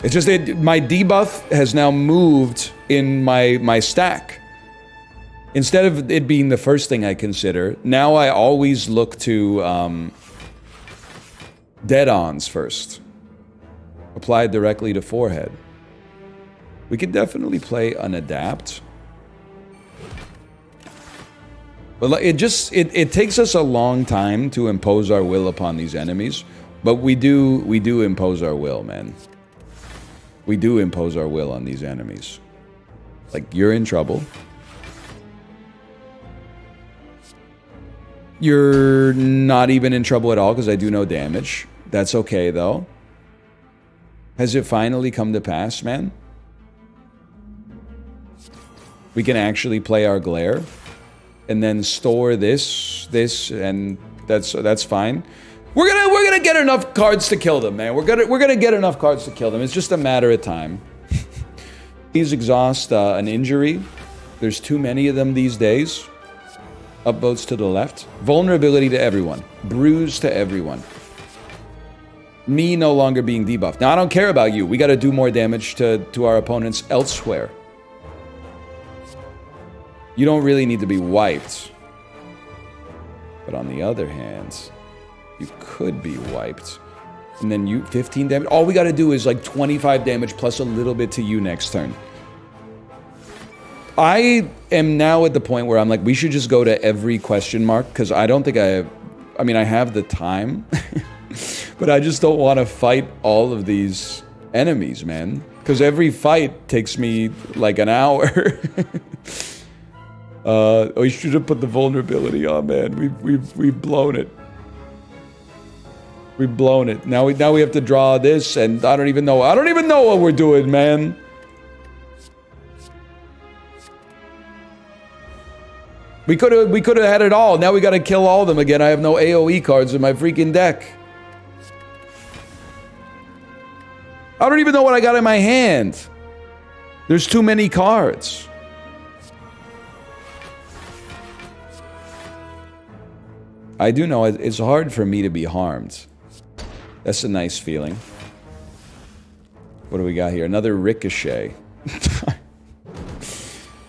It's just that my debuff has now moved in my stack. Instead of it being the first thing I consider, now I always look to dead-ons first. Applied directly to forehead. We could definitely play an adapt. But it takes us a long time to impose our will upon these enemies, but we do impose our will, man. We do impose our will on these enemies. Like, you're in trouble. You're not even in trouble at all because I do no damage. That's okay though. Has it finally come to pass, man? We can actually play our glare. And then store this, and that's fine. We're gonna get enough cards to kill them, man. We're gonna get enough cards to kill them. It's just a matter of time. These exhaust an injury. There's too many of them these days. Upvotes to the left. Vulnerability to everyone. Bruise to everyone. Me no longer being debuffed. Now I don't care about you. We gotta do more damage to our opponents elsewhere. You don't really need to be wiped. But on the other hand, you could be wiped. And then you 15 damage. All we gotta do is like 25 damage plus a little bit to you next turn. I am now at the point where I'm like, we should just go to every question mark, because I don't think I mean, I have the time. But I just don't want to fight all of these enemies, man. Because every fight takes me like an hour. We should have put the vulnerability on, man. We've blown it. We've blown it. Now we have to draw this, and I don't even know what we're doing, man. We could have had it all. Now we gotta kill all of them again. I have no AoE cards in my freaking deck. I don't even know what I got in my hand. There's too many cards. I do know it's hard for me to be harmed. That's a nice feeling. What do we got here? Another ricochet.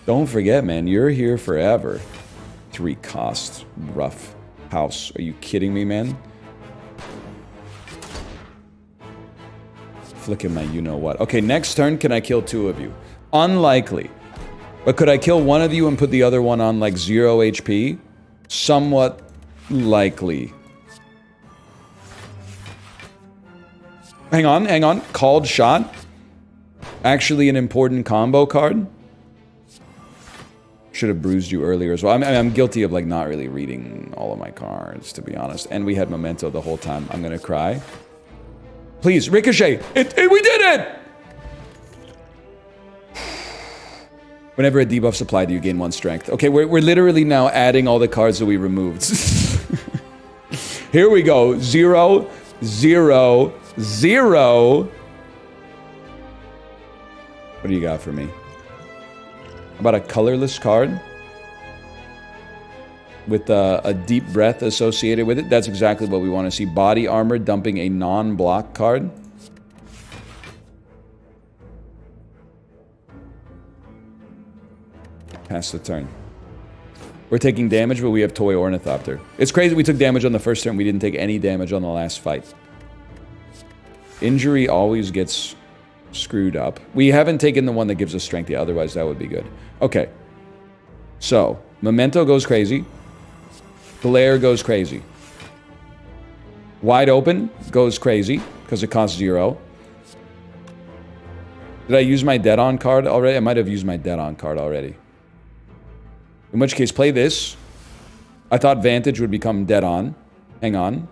Don't forget, man, you're here forever. 3 cost. Rough house. Are you kidding me, man? Flicking my you-know-what. Okay, next turn, can I kill 2 of you? Unlikely. But could I kill one of you and put the other one on, like, 0 HP? Somewhat likely. Hang on. Called shot. Actually an important combo card. Should have bruised you earlier as well. I'm guilty of, like, not really reading all of my cards, to be honest. And we had Memento the whole time. I'm gonna cry. Please, Ricochet! We did it! Whenever a debuff's applied, you gain 1 strength. Okay, we're literally now adding all the cards that we removed. Here we go. 0, 0, 0. What do you got for me? How about a colorless card? with a deep breath associated with it. That's exactly what we want to see. Body armor dumping a non-block card. Pass the turn. We're taking damage, but we have Toy Ornithopter. It's crazy we took damage on the first turn. We didn't take any damage on the last fight. Injury always gets screwed up. We haven't taken the one that gives us strength yet. Otherwise, that would be good. Okay. So, Memento goes crazy. Glare goes crazy. Wide Open goes crazy because it costs 0. Did I use my Dead On card already? I might have used my Dead On card already. In which case, play this. I thought Vantage would become Dead On. Hang on.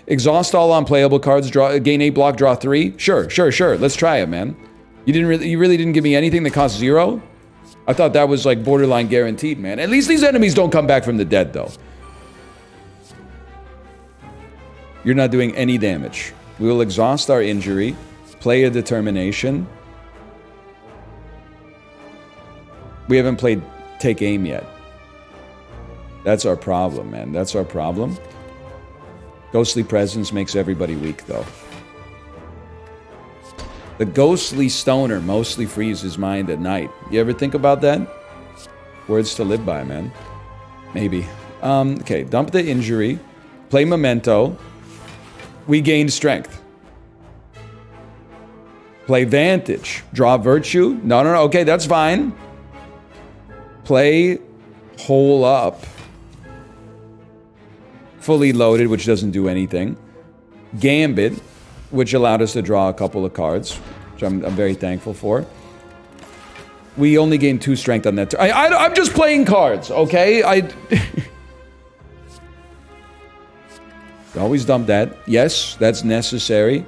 Exhaust all unplayable cards. Gain 8 block, draw 3. Sure. Let's try it, man. You really didn't give me anything that costs 0? I thought that was like borderline guaranteed, man. At least these enemies don't come back from the dead, though. You're not doing any damage. We will exhaust our injury. Play a determination. We haven't played Take Aim yet. That's our problem, man. That's our problem. Ghostly Presence makes everybody weak, though. The Ghostly Stoner mostly frees his mind at night. You ever think about that? Words to live by, man. Maybe. Okay, dump the injury. Play Memento. We gained strength. Play Vantage. Draw Virtue. No. Okay, that's fine. Play Hole Up. Fully loaded, which doesn't do anything. Gambit, which allowed us to draw a couple of cards, which I'm very thankful for. We only gained 2 strength on that. I'm just playing cards, okay? Always dump that. Yes, that's necessary.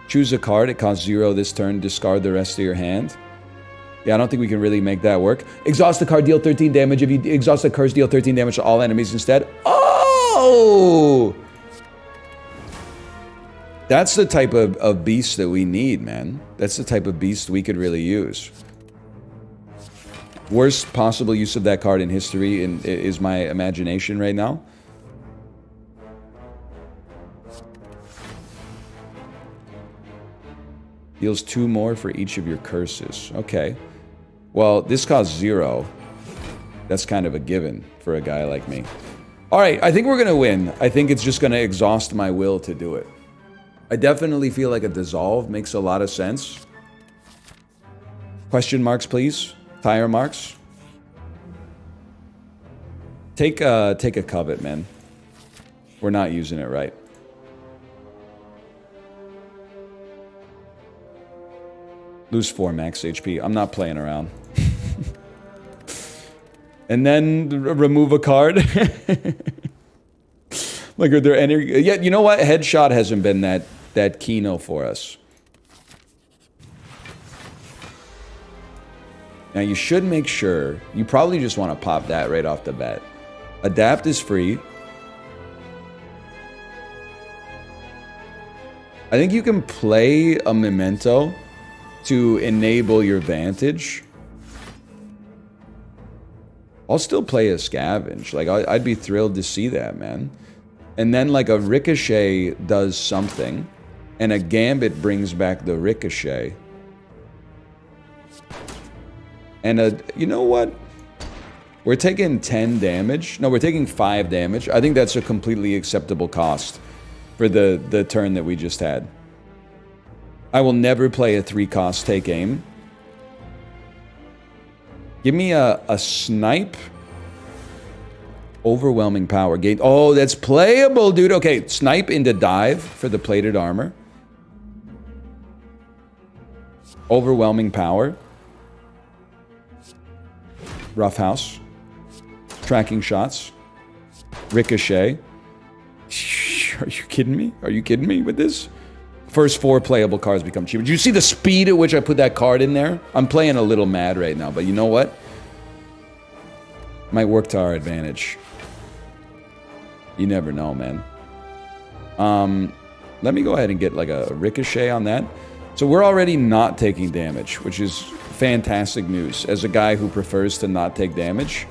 Choose a card. It costs 0 this turn. Discard the rest of your hand. Yeah, I don't think we can really make that work. Exhaust the card, deal 13 damage. If you exhaust the curse, deal 13 damage to all enemies instead. Oh! That's the type of beast that we need, man. That's the type of beast we could really use. Worst possible use of that card in history is my imagination right now. Deals 2 more for each of your curses. Okay. Well, this costs 0. That's kind of a given for a guy like me. Alright, I think we're gonna win. I think it's just gonna exhaust my will to do it. I definitely feel like a dissolve makes a lot of sense. Question marks, please. Tire marks. Take a covet, man. We're not using it right. Lose 4 max HP. I'm not playing around. And then remove a card. Like, are there any... Yeah, you know what? Headshot hasn't been that keyno for us. Now, you should make sure... You probably just want to pop that right off the bat. Adapt is free. I think you can play a Memento to enable your Vantage. I'll still play a Scavenge. Like, I'd be thrilled to see that, man. And then, like, a Ricochet does something, and a Gambit brings back the Ricochet. And you know what? We're taking 10 damage. No, we're taking 5 damage. I think that's a completely acceptable cost for the turn that we just had. I will never play a 3-cost Take Aim. Give me a Snipe. Overwhelming Power. Gate. Oh, that's playable, dude. Okay, Snipe into Dive for the plated armor. Overwhelming Power. Roughhouse. Tracking Shots. Ricochet. Are you kidding me? Are you kidding me with this? First 4 playable cards become cheaper. Did you see the speed at which I put that card in there? I'm playing a little mad right now, but you know what? Might work to our advantage. You never know, man. Let me go ahead and get like a Ricochet on that. So we're already not taking damage, which is fantastic news. As a guy who prefers to not take damage.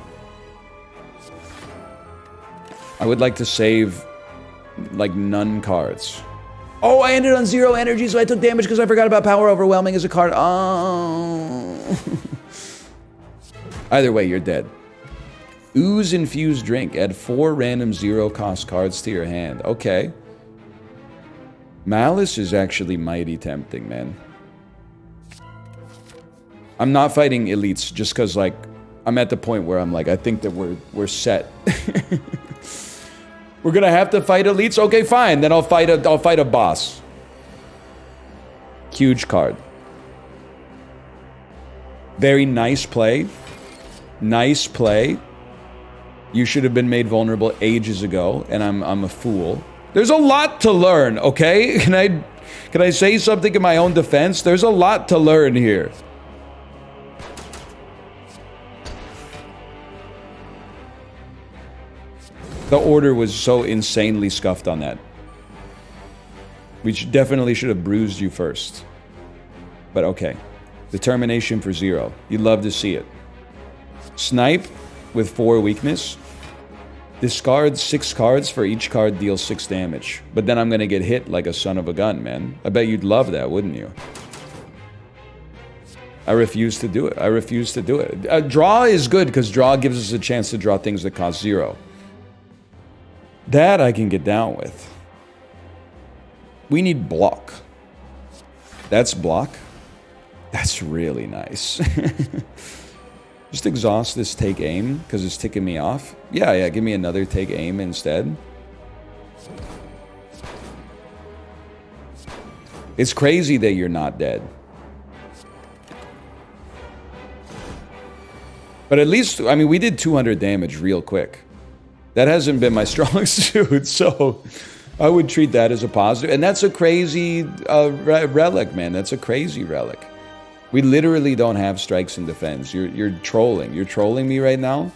I would like to save, like, none cards. Oh, I ended on 0 energy, so I took damage because I forgot about Power Overwhelming as a card. Oh. Either way, you're dead. Ooze Infused Drink. Add 4 random 0-cost cards to your hand. Okay. Malice is actually mighty tempting, man. I'm not fighting elites just because, like, I'm at the point where I'm like, I think that we're set. We're gonna have to fight elites? Okay, fine. Then I'll fight a boss. Huge card. Very nice play. Nice play. You should have been made vulnerable ages ago, and I'm a fool. There's a lot to learn, okay? Can I say something in my own defense? There's a lot to learn here. The order was so insanely scuffed on that. We definitely should have bruised you first. But okay. Determination for 0. You'd love to see it. Snipe with 4 weakness. Discard 6 cards. For each card deals 6 damage. But then I'm gonna get hit like a son of a gun, man. I bet you'd love that, wouldn't you? I refuse to do it. I refuse to do it. Draw is good because draw gives us a chance to draw things that cost 0. That I can get down with. We need block. That's block. That's really nice. Just exhaust this take aim because it's ticking me off. Yeah, give me another take aim instead. It's crazy that you're not dead. But at least, I mean, we did 200 damage real quick. That hasn't been my strong suit, so I would treat that as a positive. And that's a crazy relic, man. That's a crazy relic. We literally don't have strikes in defense. You're trolling. You're trolling me right now?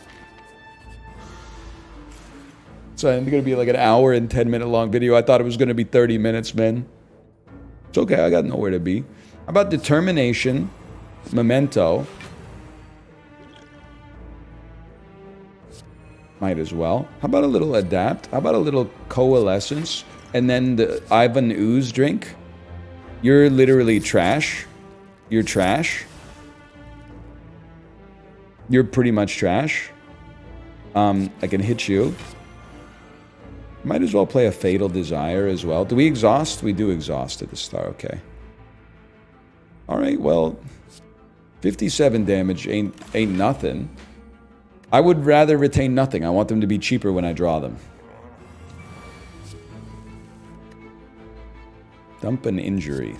So it's going to be like an hour and 10-minute long video. I thought it was going to be 30 minutes, man. It's okay. I got nowhere to be. How about determination, memento? Might as well. How about a little adapt? How about a little coalescence? And then the Ivan Ooze drink? You're literally trash. You're trash. You're pretty much trash. I can hit you. Might as well play a Fatal Desire as well. Do we exhaust? We do exhaust at the start. Okay. Alright, well, 57 damage ain't nothing. I would rather retain nothing. I want them to be cheaper when I draw them. Dump an injury.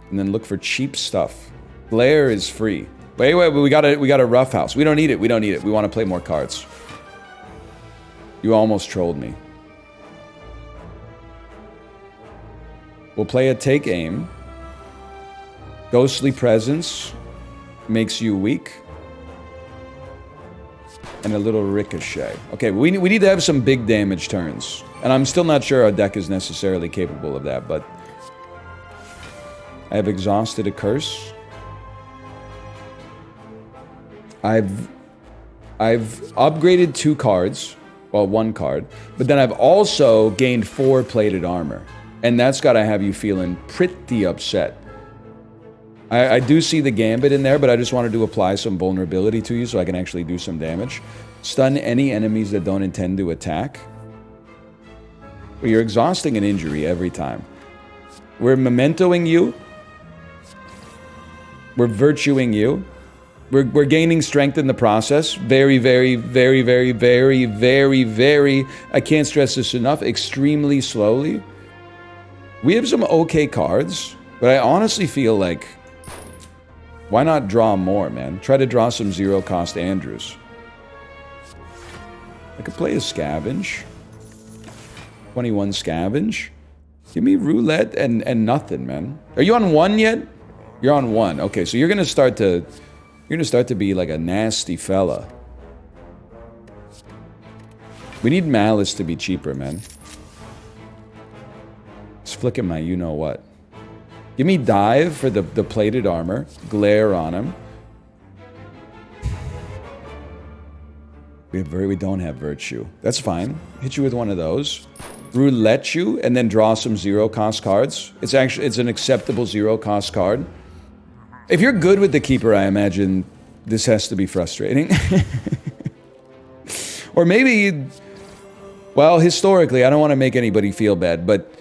And then look for cheap stuff. Glare is free. Wait, we got a rough house. We don't need it. We don't need it. We want to play more cards. You almost trolled me. We'll play a take aim. Ghostly Presence makes you weak. And a little ricochet. Okay, we need to have some big damage turns. And I'm still not sure our deck is necessarily capable of that, but I have exhausted a curse. I've upgraded 2 cards. Well, 1 card. But then I've also gained 4 plated armor. And that's got to have you feeling pretty upset. I do see the gambit in there, but I just wanted to apply some vulnerability to you so I can actually do some damage. Stun any enemies that don't intend to attack. Well, you're exhausting an injury every time. We're mementoing you. We're virtuing you. We're gaining strength in the process. Very, very, very, very, very, very, very, I can't stress this enough, extremely slowly. We have some okay cards, but I honestly feel like, why not draw more, man? Try to draw some 0-cost Andrews. I could play a Scavenge. 21 Scavenge. Give me Roulette and nothing, man. Are you on 1 yet? You're on 1. Okay, so you're gonna start to be like a nasty fella. We need Malice to be cheaper, man. Just flicking my you-know-what. Give me Dive for the plated armor. Glare on him. We don't have virtue. That's fine. Hit you with one of those. Roulette you, and then draw some 0-cost cards. It's an acceptable 0-cost card. If you're good with the Keeper, I imagine this has to be frustrating. Or maybe, well, historically, I don't want to make anybody feel bad, but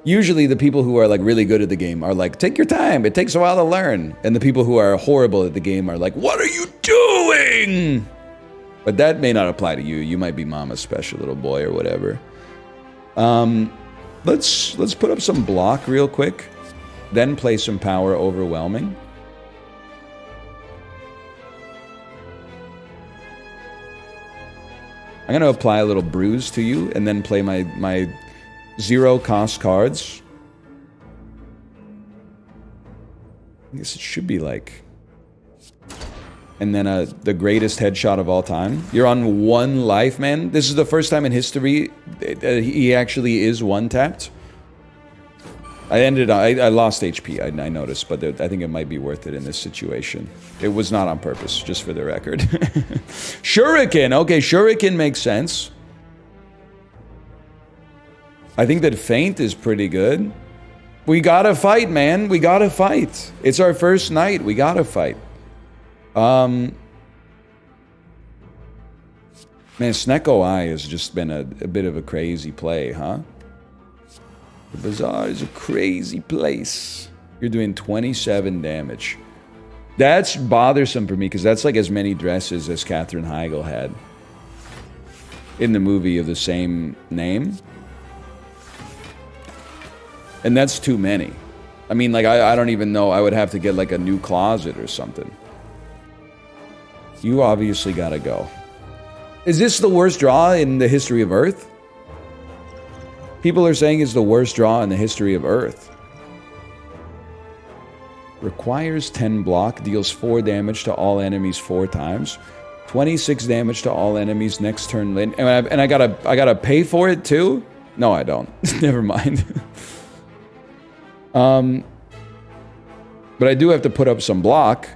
usually the people who are like really good at the game are like, take your time, it takes a while to learn. And the people who are horrible at the game are like, what are you doing? But that may not apply to you. You might be mama's special little boy or whatever. Let's put up some block real quick, then play some power overwhelming. I'm gonna apply a little bruise to you and then play my 0-cost cards. I guess it should be like... And then the greatest headshot of all time. You're on 1 life, man. This is the first time in history he actually is 1-tapped. I lost HP, I noticed, but I think it might be worth it in this situation. It was not on purpose, just for the record. Shuriken! Okay, Shuriken makes sense. I think that Feint is pretty good. We gotta fight, man. We gotta fight. It's our first night. We gotta fight. Man, Snecko Eye has just been a bit of a crazy play, huh? The Bazaar is a crazy place. You're doing 27 damage. That's bothersome for me, because that's like as many dresses as Katherine Heigl had in the movie of the same name. And that's too many. I mean, like, I don't even know. I would have to get like a new closet or something. You obviously gotta go. Is this the worst draw in the history of Earth? People are saying it's the worst draw in the history of Earth. Requires 10 block, deals 4 damage to all enemies 4 times. 26 damage to all enemies next turn. And I gotta pay for it too? No, I don't. Never mind. But I do have to put up some block.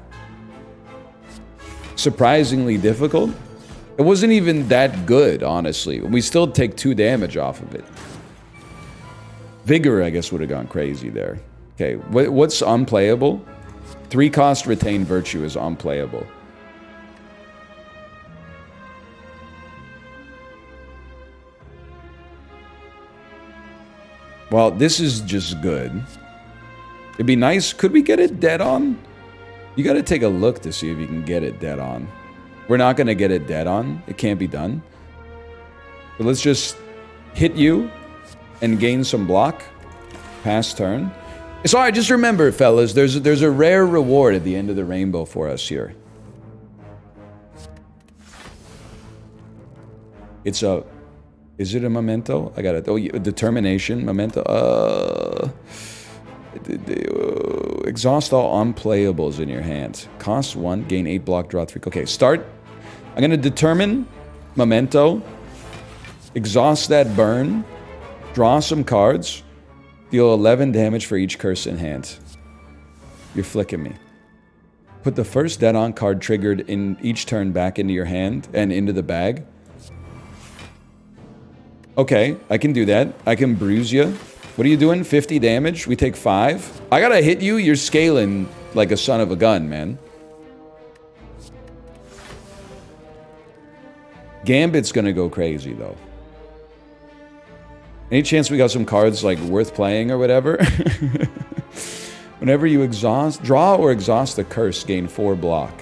Surprisingly difficult. It wasn't even that good, honestly. We still take 2 damage off of it. Vigor, I guess, would have gone crazy there. Okay, what's unplayable? 3-cost retain virtue is unplayable. Well, this is just good. It'd be nice. Could we get it dead on? You gotta take a look to see if you can get it dead on. We're not gonna get it dead on. It can't be done. But let's just hit you and gain some block. Pass turn. So I just remember, fellas, there's a rare reward at the end of the rainbow for us here. It's a... Is it a memento? I got it. Oh, determination. Memento. Exhaust all unplayables in your hand. Cost 1, gain 8 block, draw 3. Okay, start. I'm gonna determine memento. Exhaust that burn. Draw some cards. Deal 11 damage for each curse in hand. You're flicking me. Put the first dead on card triggered in each turn back into your hand and into the bag. Okay, I can do that. I can bruise you. What are you doing? 50 damage? We take 5? I gotta hit you. You're scaling like a son of a gun, man. Gambit's gonna go crazy, though. Any chance we got some cards, like, worth playing or whatever? Whenever you exhaust... Draw or exhaust the curse, gain 4 block.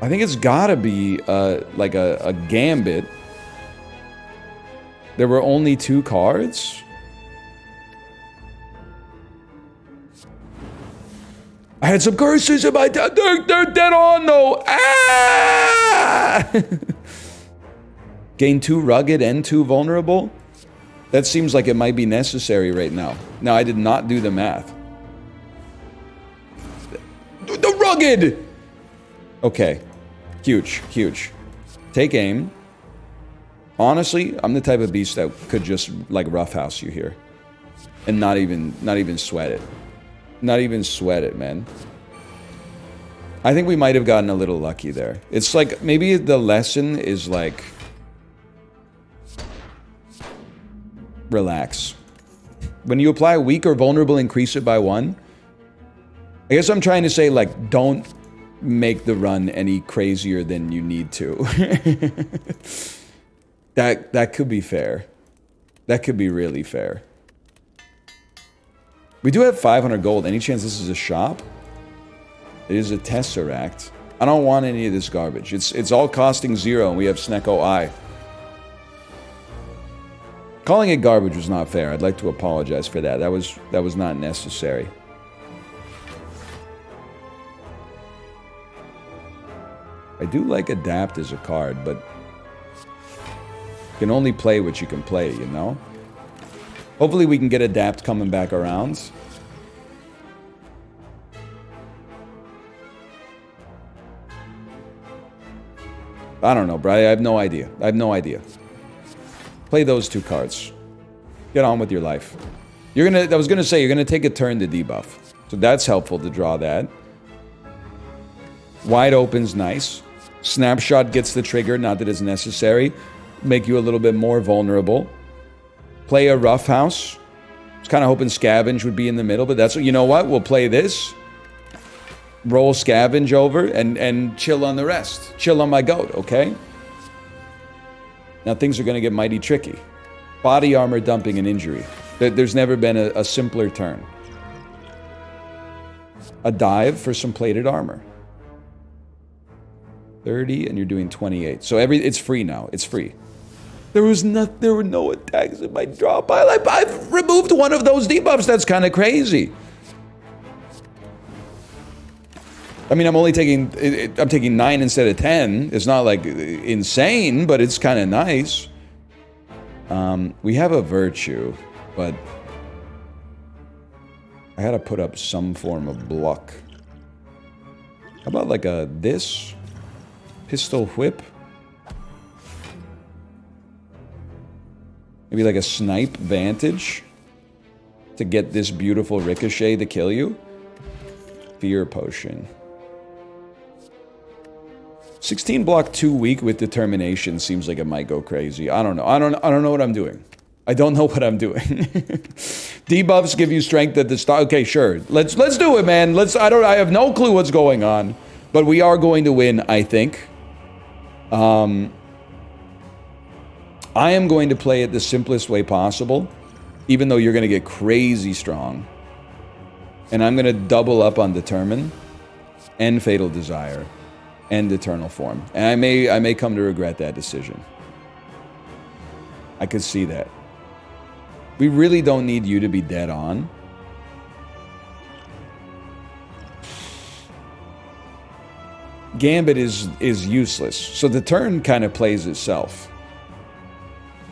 I think it's gotta be, like a Gambit. There were only 2 cards? I had some curses in my... They're dead on, though! Ah! Gain 2 rugged and 2 vulnerable? That seems like it might be necessary right now. No, I did not do the math. The rugged! Okay. Huge, huge. Take aim. Honestly, I'm the type of beast that could just, like, roughhouse you here. And not even sweat it. Not even sweat it, man. I think we might have gotten a little lucky there. It's like, maybe the lesson is like... relax. When you apply weak or vulnerable, increase it by 1. I guess I'm trying to say, like, don't make the run any crazier than you need to. That could be fair. That could be really fair. We do have 500 gold. Any chance this is a shop? It is a Tesseract. I don't want any of this garbage. It's all costing 0 and we have Snecko Eye. Calling it garbage was not fair. I'd like to apologize for that. That was not necessary. I do like Adapt as a card, but you can only play what you can play, you know? Hopefully we can get Adapt coming back around. I don't know, bro. I have no idea. I have no idea. Play those 2 cards. Get on with your life. I was gonna say, you're gonna take a turn to debuff. So that's helpful to draw that. Wide Open's nice. Snapshot gets the trigger, not that it's necessary. Make you a little bit more vulnerable. Play a Rough House. I was kind of hoping Scavenge would be in the middle, but that's... You know what? We'll play this. Roll Scavenge over and chill on the rest. Chill on my goat, okay? Now things are going to get mighty tricky. Body armor dumping an injury. There's never been a simpler turn. A dive for some plated armor. 30 and you're doing 28. So it's free now. It's free. There were no attacks in my draw pile. I've removed one of those debuffs. That's kind of crazy. I mean, I'm taking 9 instead of 10. It's not like insane, but it's kind of nice. We have a Virtue, but I had to put up some form of block. How about like this? Pistol Whip? Maybe like a Snipe Vantage? To get this beautiful Ricochet to kill you? Fear Potion. 16 block 2 weak with Determination seems like it might go crazy. I don't know. I don't know what I'm doing. I don't know what I'm doing. Debuffs give you strength at the start. Okay, sure. Let's do it, man. I have no clue what's going on, but we are going to win, I think. I am going to play it the simplest way possible, even though you're going to get crazy strong. And I'm going to double up on Determine and Fatal Desire and Eternal Form. And I may come to regret that decision. I could see that. We really don't need you to be dead on. Gambit is useless, so the turn kind of plays itself.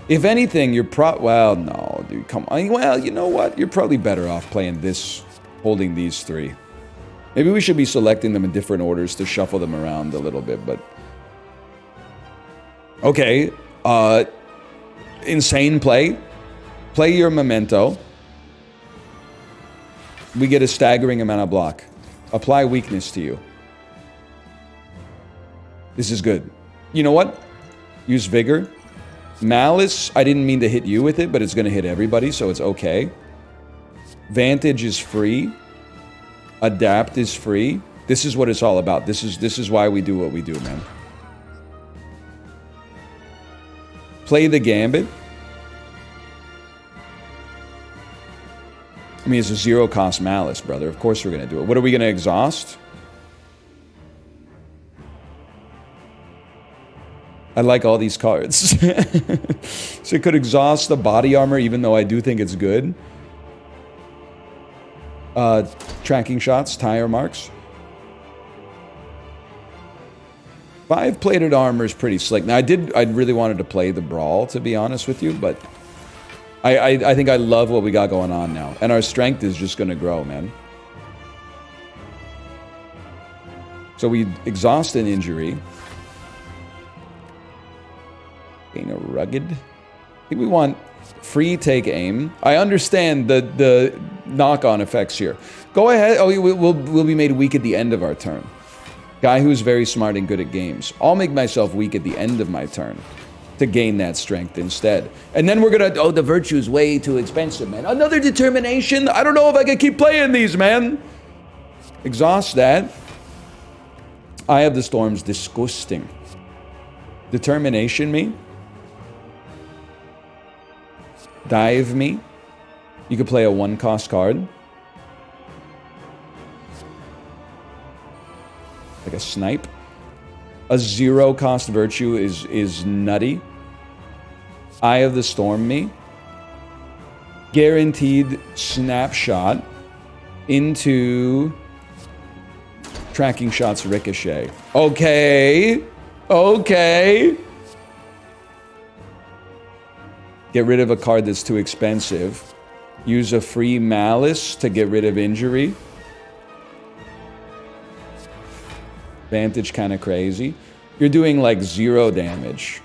If anything, well, no, dude, come on. Well, you know what? You're probably better off playing this, holding these 3. Maybe we should be selecting them in different orders to shuffle them around a little bit, but... Okay, insane play. Play your Memento. We get a staggering amount of block. Apply weakness to you. This is good. You know what? Use Vigor. Malice, I didn't mean to hit you with it, but it's going to hit everybody, so it's okay. Vantage is free. Adapt is free. This is what it's all about. This is why we do what we do, man. Play the Gambit. I mean, it's a 0-cost Malice, brother. Of course we're going to do it. What are we going to exhaust? I like all these cards. So it could exhaust the body armor, even though I do think it's good. Tracking shots, tire marks. 5 plated armor is pretty slick. Now, I really wanted to play the Brawl, to be honest with you, but I think I love what we got going on now. And our strength is just going to grow, man. So we exhaust an injury. Being a rugged. I think we want free take aim. I understand the knock-on effects here. Go ahead. Oh, we'll be made weak at the end of our turn. Guy who's very smart and good at games. I'll make myself weak at the end of my turn to gain that strength instead. And then we're gonna, oh, the virtue is way too expensive, man. Another determination? I don't know if I can keep playing these, man. Exhaust that. Eye of the Storm's disgusting. Determination me. Dive me. You could play a 1-cost card. Like a snipe. A 0-cost virtue is nutty. Eye of the Storm me. Guaranteed snapshot into tracking shots ricochet. Okay. Okay. Get rid of a card that's too expensive. Use a free malice to get rid of injury. Vantage kind of crazy. You're doing like 0 damage.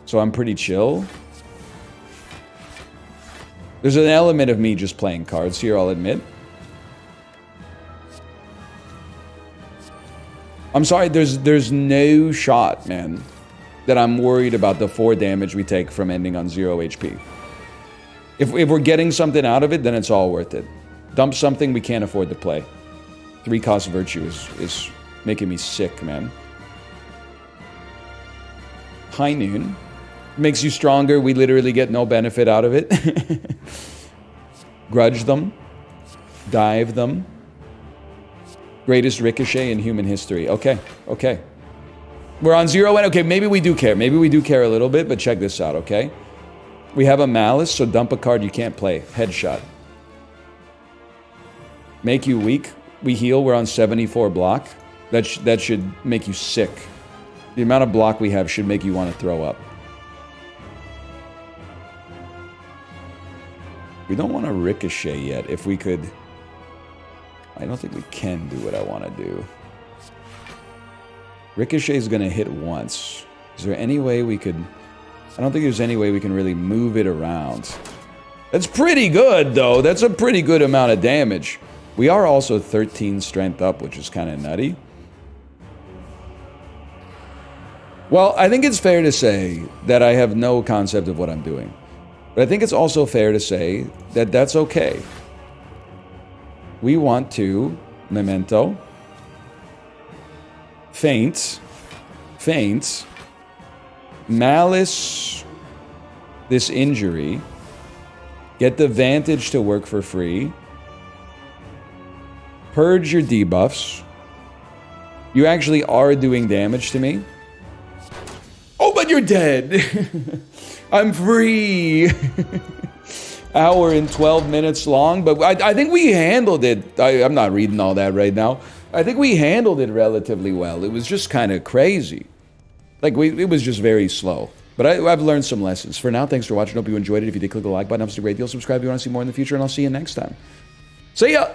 So I'm pretty chill. There's an element of me just playing cards here, I'll admit. I'm sorry, there's no shot, man, that I'm worried about the 4 damage we take from ending on 0 HP. If we're getting something out of it, then it's all worth it. Dump something we can't afford to play. 3-cost virtue is making me sick, man. High Noon. Makes you stronger. We literally get no benefit out of it. Grudge them. Dive them. Greatest ricochet in human history. Okay, okay. We're on 0 and okay, maybe we do care. Maybe we do care a little bit, but check this out, okay? We have a malice, so dump a card you can't play. Headshot. Make you weak. We heal. We're on 74 block. That should make you sick. The amount of block we have should make you want to throw up. We don't want to ricochet yet. If we could... I don't think we can do what I want to do. Ricochet is going to hit once. Is there any way we could... I don't think there's any way we can really move it around. That's pretty good, though. That's a pretty good amount of damage. We are also 13 strength up, which is kind of nutty. Well, I think it's fair to say that I have no concept of what I'm doing. But I think it's also fair to say that that's okay. We want to memento, feint, malice this injury, get the vantage to work for free, purge your debuffs. You actually are doing damage to me. Oh, but you're dead. I'm free. Hour and 12 minutes long, but I think we handled it. I'm not reading all that right now. I think we handled it relatively well. It was just kind of crazy. Like, it was just very slow. But I've learned some lessons. For now, thanks for watching. Hope you enjoyed it. If you did, click the like button. Helps a great deal. Subscribe if you want to see more in the future, and I'll see you next time. See ya!